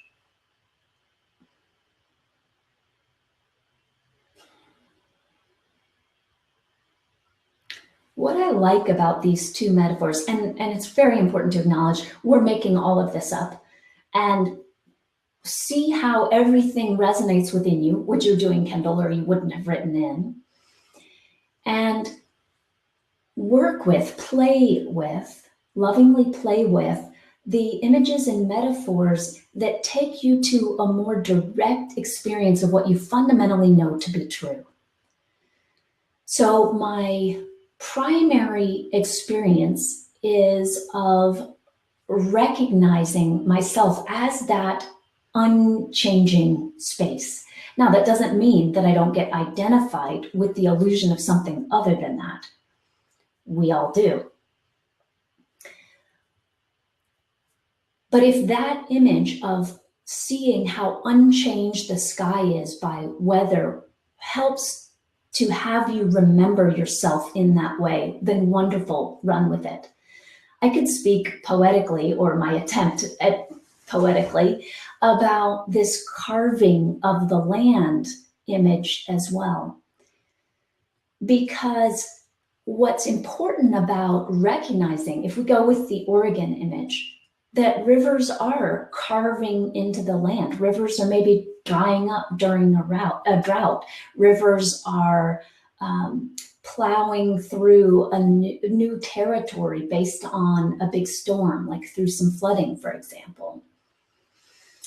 Speaker 1: What I like about these two metaphors, and it's very important to acknowledge, we're making all of this up, and see how everything resonates within you, which you're doing, Kendall, or you wouldn't have written in, and work with, play with, lovingly play with the images and metaphors that take you to a more direct experience of what you fundamentally know to be true. So my primary experience is of recognizing myself as that unchanging space. Now, that doesn't mean that I don't get identified with the illusion of something other than that. We all do. But if that image of seeing how unchanged the sky is by weather helps to have you remember yourself in that way, then wonderful, run with it. I could speak poetically, or my attempt at poetically, about this carving of the land image as well. Because what's important about recognizing, if we go with the Oregon image, that rivers are carving into the land. Rivers are maybe drying up during a drought. Rivers are plowing through a new territory based on a big storm, like through some flooding, for example.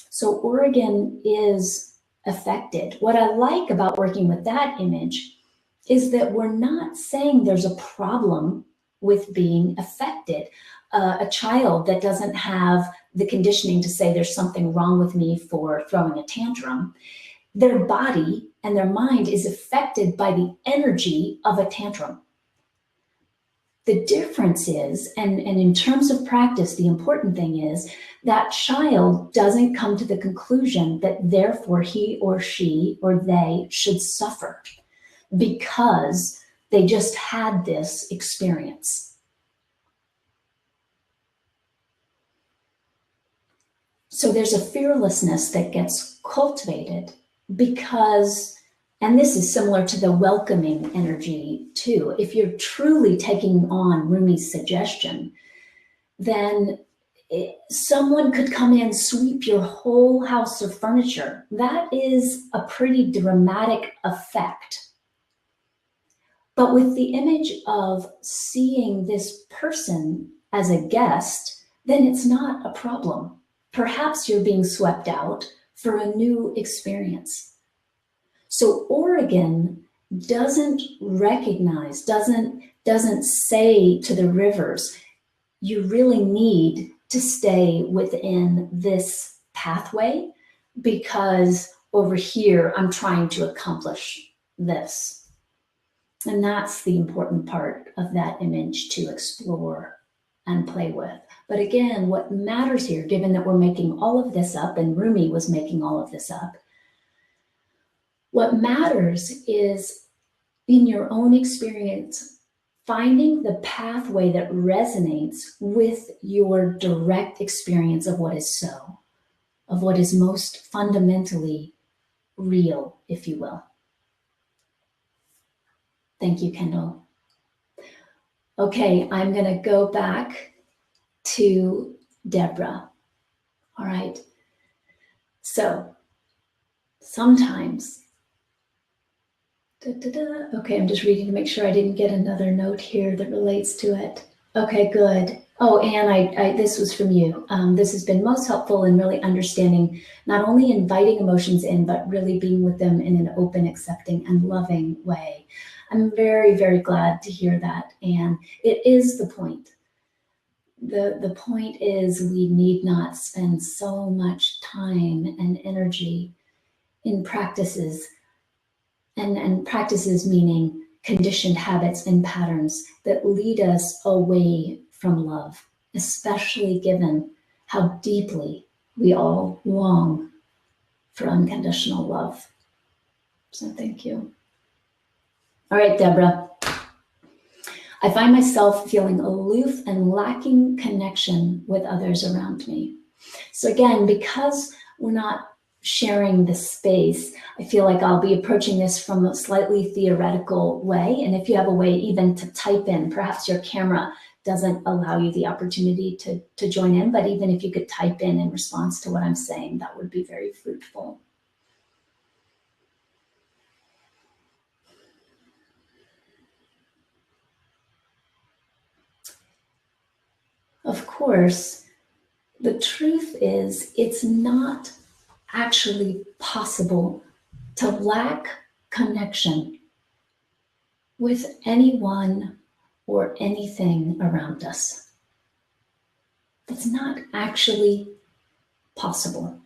Speaker 1: So Oregon is affected. What I like about working with that image is that we're not saying there's a problem with being affected. A child that doesn't have the conditioning to say there's something wrong with me for throwing a tantrum, their body and their mind is affected by the energy of a tantrum. The difference is, and in terms of practice, the important thing is that child doesn't come to the conclusion that therefore he or she or they should suffer because they just had this experience. So there's a fearlessness that gets cultivated because, and this is similar to the welcoming energy too, if you're truly taking on Rumi's suggestion, then someone could come in, sweep your whole house of furniture. That is a pretty dramatic effect. But with the image of seeing this person as a guest, then it's not a problem. Perhaps you're being swept out for a new experience. So Oregon doesn't recognize, doesn't say to the rivers, you really need to stay within this pathway because over here I'm trying to accomplish this. And that's the important part of that image to explore and play with. But again, what matters here, given that we're making all of this up, and Rumi was making all of this up, what matters is, in your own experience, finding the pathway that resonates with your direct experience of what is so, of what is most fundamentally real, if you will. Thank you, Kendall. Okay, I'm going to go back to Deborah. All right. So sometimes, okay, I'm just reading to make sure I didn't get another note here that relates to it. Okay, good. Oh, Anne, this was from you. This has been most helpful in really understanding, not only inviting emotions in, but really being with them in an open, accepting, and loving way. I'm very, very glad to hear that. And it is the point. The point is we need not spend so much time and energy in practices, and practices meaning conditioned habits and patterns that lead us away from love, especially given how deeply we all long for unconditional love. So thank you. All right, Deborah. I find myself feeling aloof and lacking connection with others around me. So again, because we're not sharing the space, I feel like I'll be approaching this from a slightly theoretical way. And if you have a way even to type in, perhaps your camera doesn't allow you the opportunity to join in, but even if you could type in response to what I'm saying, that would be very fruitful. Of course, the truth is it's not actually possible to lack connection with anyone or anything around us. That's not actually possible.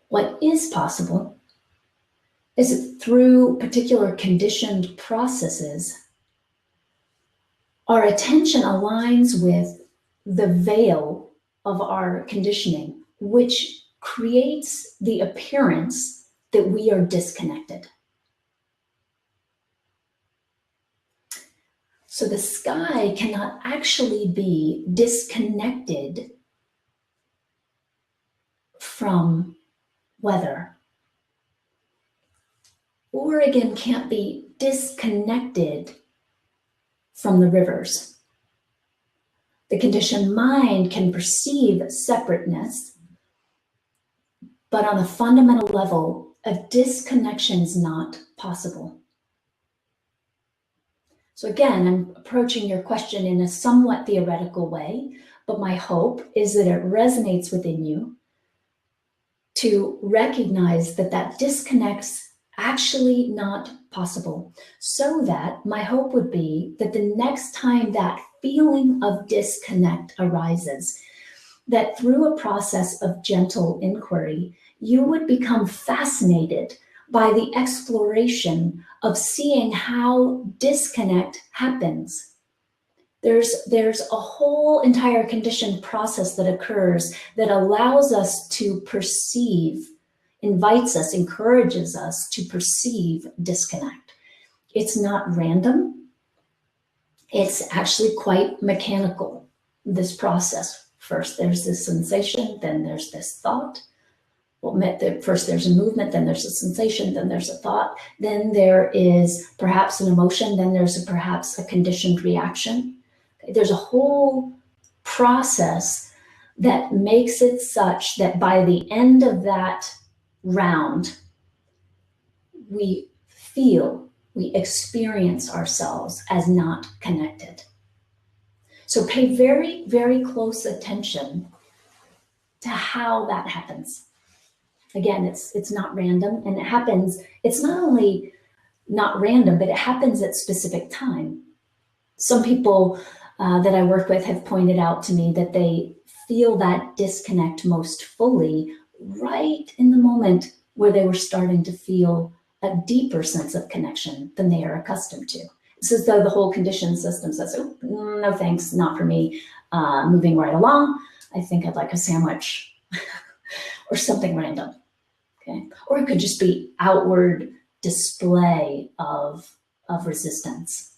Speaker 1: What is possible is that through particular conditioned processes, our attention aligns with the veil of our conditioning, which creates the appearance that we are disconnected. So the sky cannot actually be disconnected from weather. Oregon can't be disconnected from the rivers. The conditioned mind can perceive separateness, but on a fundamental level, a disconnection is not possible. So again, I'm approaching your question in a somewhat theoretical way, but my hope is that it resonates within you to recognize that that disconnect's actually not possible. So that my hope would be that the next time that feeling of disconnect arises, that through a process of gentle inquiry, you would become fascinated by the exploration of seeing how disconnect happens. There's a whole entire conditioned process that occurs that allows us to perceive, invites us, encourages us to perceive disconnect. It's not random. It's actually quite mechanical, this process. First, there's this sensation, then there's this thought. Well, first there's a movement, then there's a sensation, then there's a thought, then there is perhaps an emotion, then there's perhaps a conditioned reaction. There's a whole process that makes it such that by the end of that round, we experience ourselves as not connected. So pay very, very close attention to how that happens. Again, it's not random, and it happens, it's not only not random, but it happens at specific time. Some people that I work with have pointed out to me that they feel that disconnect most fully right in the moment where they were starting to feel a deeper sense of connection than they are accustomed to. It's as though the whole conditioned system says, oh, no thanks, not for me, moving right along. I think I'd like a sandwich or something random, okay? Or it could just be outward display of resistance.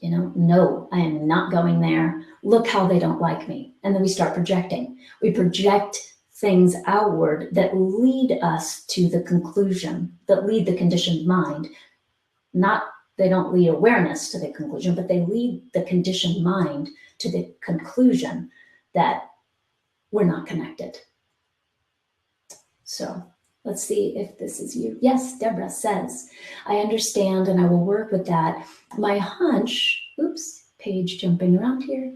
Speaker 1: You know, no, I am not going there. Look how they don't like me. And then we start projecting. We project things outward that lead us to the conclusion, that lead the conditioned mind. Not, they don't lead awareness to the conclusion, but they lead the conditioned mind to the conclusion that we're not connected. So let's see if this is you. Yes, Deborah says, I understand and I will work with that. My hunch, oops, page jumping around here.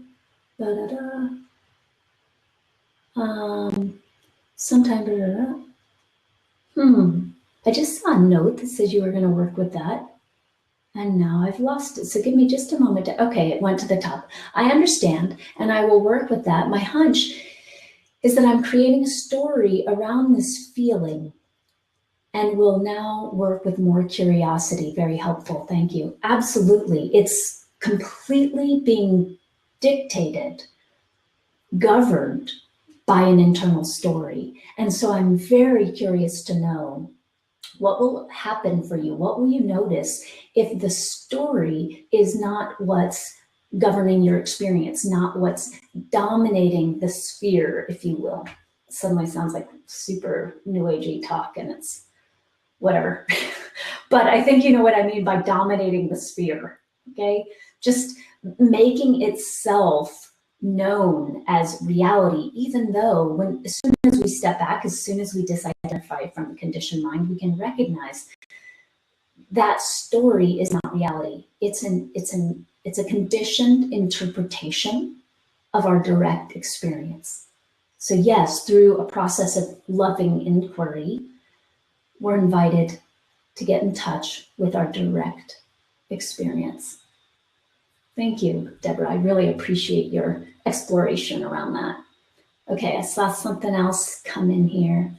Speaker 1: Sometime, I just saw a note that says you were going to work with that. And now I've lost it. So give me just a moment. Okay, it went to the top. I understand, and I will work with that. My hunch is that I'm creating a story around this feeling and will now work with more curiosity. Very helpful. Thank you. Absolutely. It's completely being dictated, governed by an internal story. And so I'm very curious to know what will happen for you. What will you notice if the story is not what's governing your experience, not what's dominating the sphere, if you will? It suddenly sounds like super new agey talk, and it's whatever. But I think you know what I mean by dominating the sphere, okay? Just making itself known as reality, even though as soon as we step back, as soon as we disidentify from the conditioned mind, we can recognize that story is not reality. It's a conditioned interpretation of our direct experience. So yes, through a process of loving inquiry, we're invited to get in touch with our direct experience. Thank you, Deborah. I really appreciate your exploration around that. Okay, I saw something else come in here.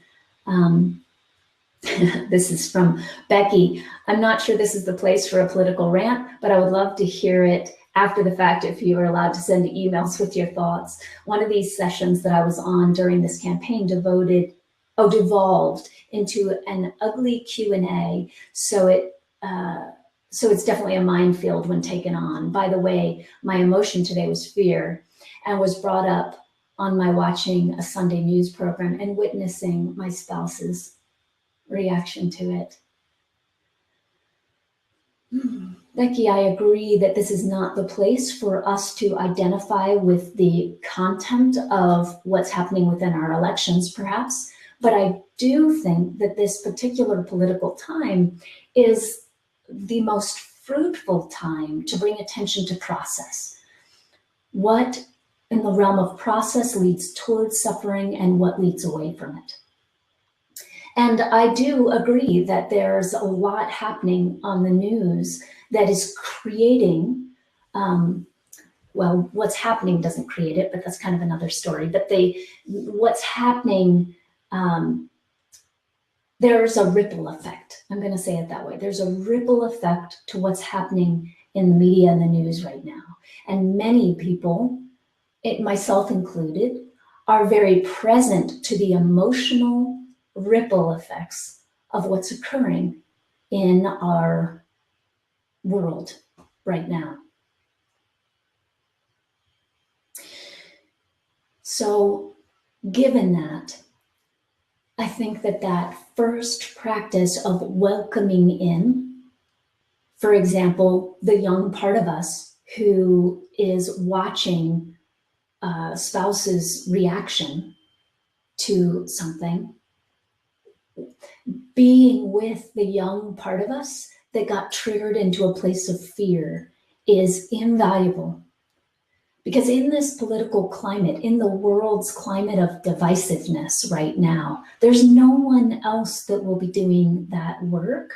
Speaker 1: This is from Becky. I'm not sure this is the place for a political rant, but I would love to hear it after the fact if you are allowed to send emails with your thoughts. One of these sessions that I was on during this campaign devolved into an ugly Q&A. So it's definitely a minefield when taken on. By the way, my emotion today was fear, and was brought up on my watching a Sunday news program and witnessing my spouse's reaction to it. Becky, I agree that this is not the place for us to identify with the content of what's happening within our elections, perhaps, but I do think that this particular political time is the most fruitful time to bring attention to process. What in the realm of process leads towards suffering and what leads away from it. And I do agree that there's a lot happening on the news that is creating, well, what's happening doesn't create it, but that's kind of another story. But what's happening, there's a ripple effect. I'm going to say it that way. There's a ripple effect to what's happening in the media and the news right now. And many people, myself included, are very present to the emotional ripple effects of what's occurring in our world right now. So given that, I think that first practice of welcoming in, for example, the young part of us who is watching a spouse's reaction to something, being with the young part of us that got triggered into a place of fear is invaluable. Because in this political climate, in the world's climate of divisiveness right now, there's no one else that will be doing that work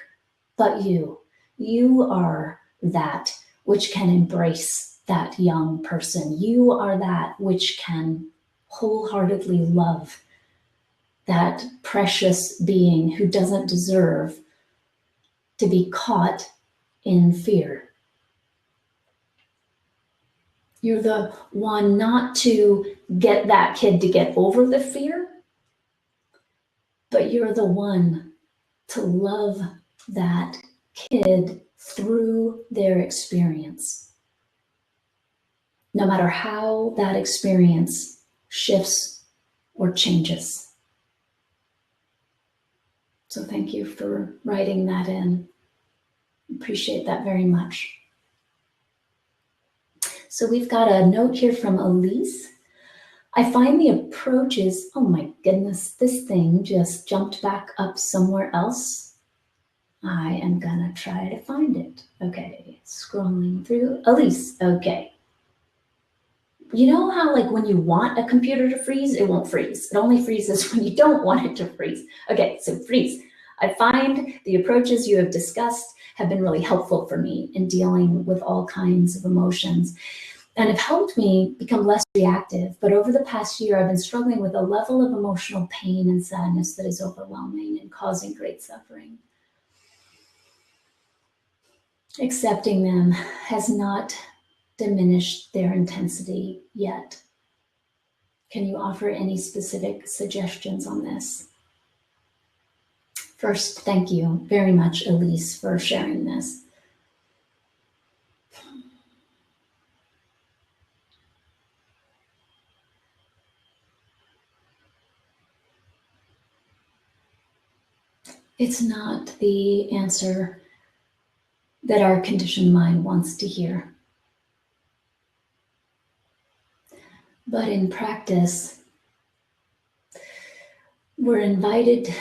Speaker 1: but you. You are that which can embrace that young person. You are that which can wholeheartedly love that precious being who doesn't deserve to be caught in fear. You're the one not to get that kid to get over the fear, but you're the one to love that kid through their experience, no matter how that experience shifts or changes. So thank you for writing that in. Appreciate that very much. So we've got a note here from Elise. I find the approaches, oh my goodness, this thing just jumped back up somewhere else. I am gonna try to find it. Okay, scrolling through. Elise, okay. You know how like when you want a computer to freeze, it won't freeze. It only freezes when you don't want it to freeze. Okay, so freeze. I find the approaches you have discussed have been really helpful for me in dealing with all kinds of emotions and have helped me become less reactive. But over the past year, I've been struggling with a level of emotional pain and sadness that is overwhelming and causing great suffering. Accepting them has not diminished their intensity yet. Can you offer any specific suggestions on this? First, thank you very much, Elise, for sharing this. It's not the answer that our conditioned mind wants to hear. But in practice, we're invited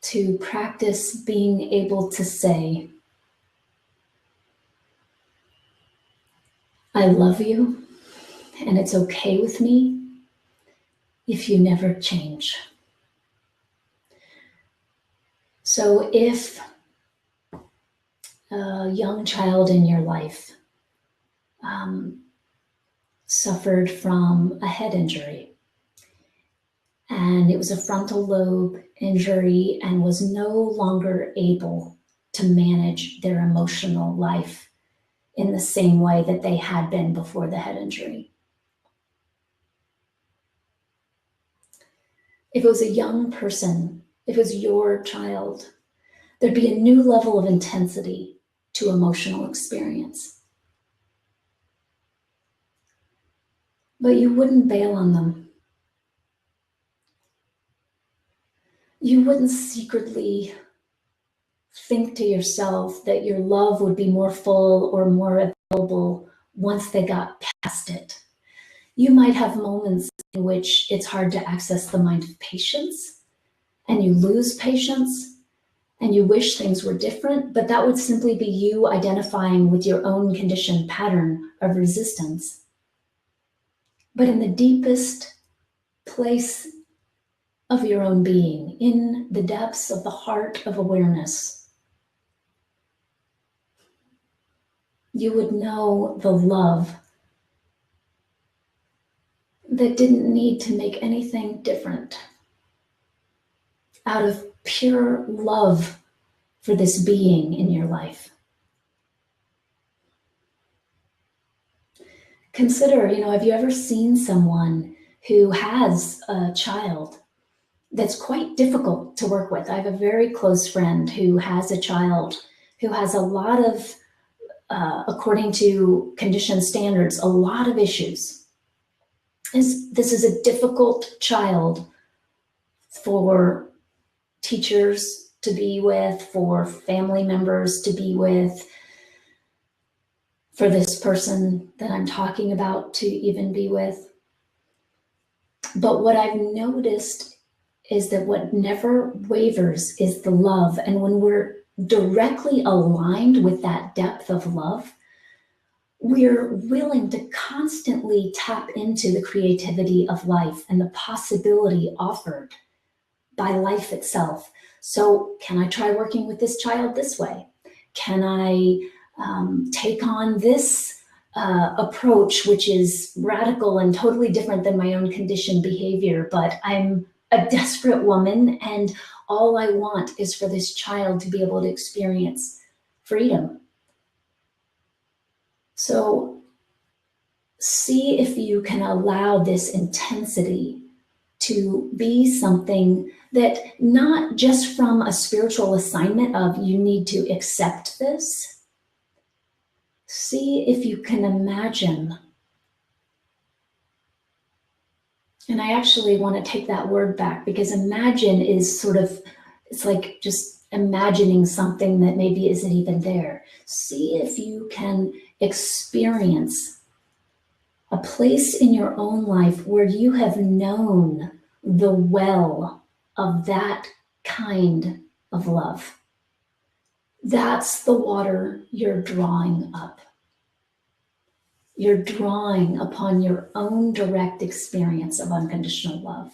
Speaker 1: to practice being able to say, I love you, and it's okay with me if you never change. So if a young child in your life suffered from a head injury, and it was a frontal lobe injury and was no longer able to manage their emotional life in the same way that they had been before the head injury. If it was a young person, if it was your child, there'd be a new level of intensity to emotional experience. But you wouldn't bail on them. You wouldn't secretly think to yourself that your love would be more full or more available once they got past it. You might have moments in which it's hard to access the mind of patience, and you lose patience, and you wish things were different, but that would simply be you identifying with your own conditioned pattern of resistance. But in the deepest place of your own being, in the depths of the heart of awareness, you would know the love that didn't need to make anything different. Out of pure love for this being in your life. Consider, have you ever seen someone who has a child that's quite difficult to work with? I have a very close friend who has a child who has a lot of, according to conditioned standards, a lot of issues. This is a difficult child for teachers to be with, for family members to be with, for this person that I'm talking about to even be with. But what I've noticed is that what never wavers is the love. And when we're directly aligned with that depth of love, we're willing to constantly tap into the creativity of life and the possibility offered by life itself. So can I try working with this child this way? Can I take on this approach, which is radical and totally different than my own conditioned behavior, but I'm a desperate woman and all I want is for this child to be able to experience freedom. So see if you can allow this intensity to be something that not just from a spiritual assignment of you need to accept this. See if you can imagine. And I actually want to take that word back because imagine is sort of, it's like just imagining something that maybe isn't even there. See if you can experience a place in your own life where you have known the well of that kind of love. That's the water you're drawing up. You're drawing upon your own direct experience of unconditional love.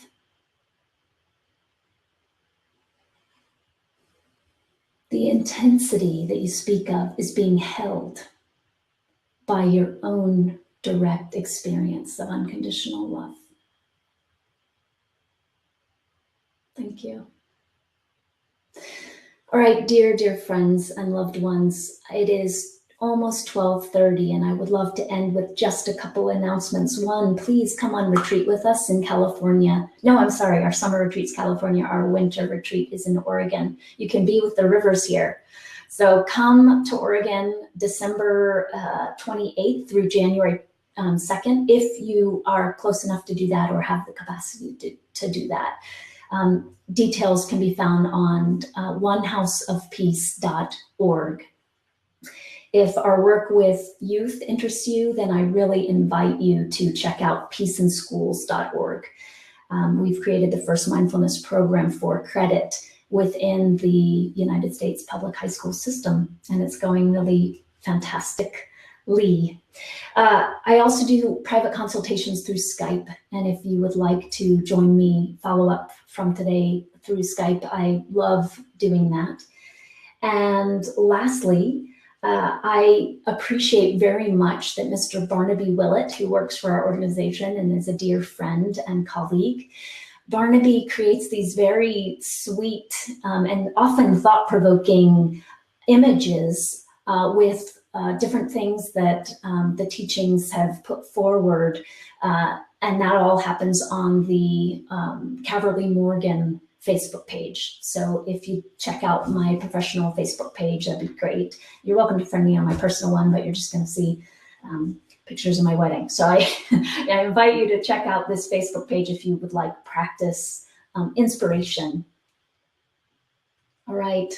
Speaker 1: the intensity that you speak of is being held by your own direct experience of unconditional love. Thank you. All right, dear, dear friends and loved ones, it is almost 12:30 and I would love to end with just a couple announcements. One, please come on retreat with us in California. No, I'm sorry, our summer retreat's California, our winter retreat is in Oregon. You can be with the rivers here. So come to Oregon December 28th through January 2nd, if you are close enough to do that or have the capacity to do that. Details can be found on onehouseofpeace.org. If our work with youth interests you, then I really invite you to check out peaceinschools.org. We've created the first mindfulness program for credit within the United States public high school system, and it's going really fantastically. I also do private consultations through Skype, and if you would like to join me, follow up from today through Skype, I love doing that. And lastly, I appreciate very much that Mr. Barnaby Willett, who works for our organization and is a dear friend and colleague, Barnaby creates these very sweet and often thought-provoking images with different things that the teachings have put forward. And that all happens on the Caverly Morgan Facebook page. So if you check out my professional Facebook page, that'd be great. You're welcome to friend me on my personal one, but you're just going to see pictures of my wedding. So I invite you to check out this Facebook page if you would like practice inspiration. All right.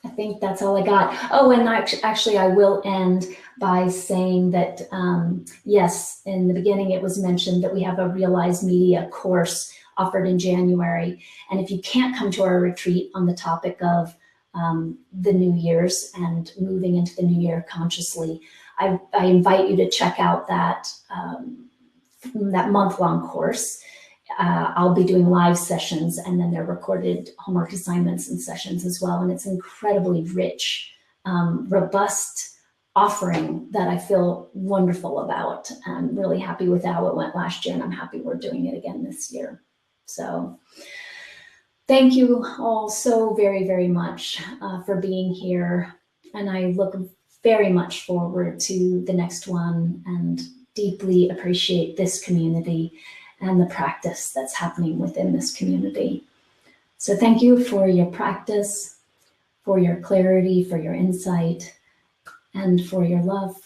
Speaker 1: I think that's all I got. Oh, and actually I will end by saying that, yes, in the beginning it was mentioned that we have a Realize Media course offered in January. And if you can't come to our retreat on the topic of the New Year's and moving into the New Year consciously, I invite you to check out that, that month-long course. I'll be doing live sessions, and then they're recorded homework assignments and sessions as well. And it's incredibly rich, robust offering that I feel wonderful about. I'm really happy with how it went last year, and I'm happy we're doing it again this year. So thank you all so very, very much for being here. And I look very much forward to the next one and deeply appreciate this community and the practice that's happening within this community. So thank you for your practice, for your clarity, for your insight, and for your love.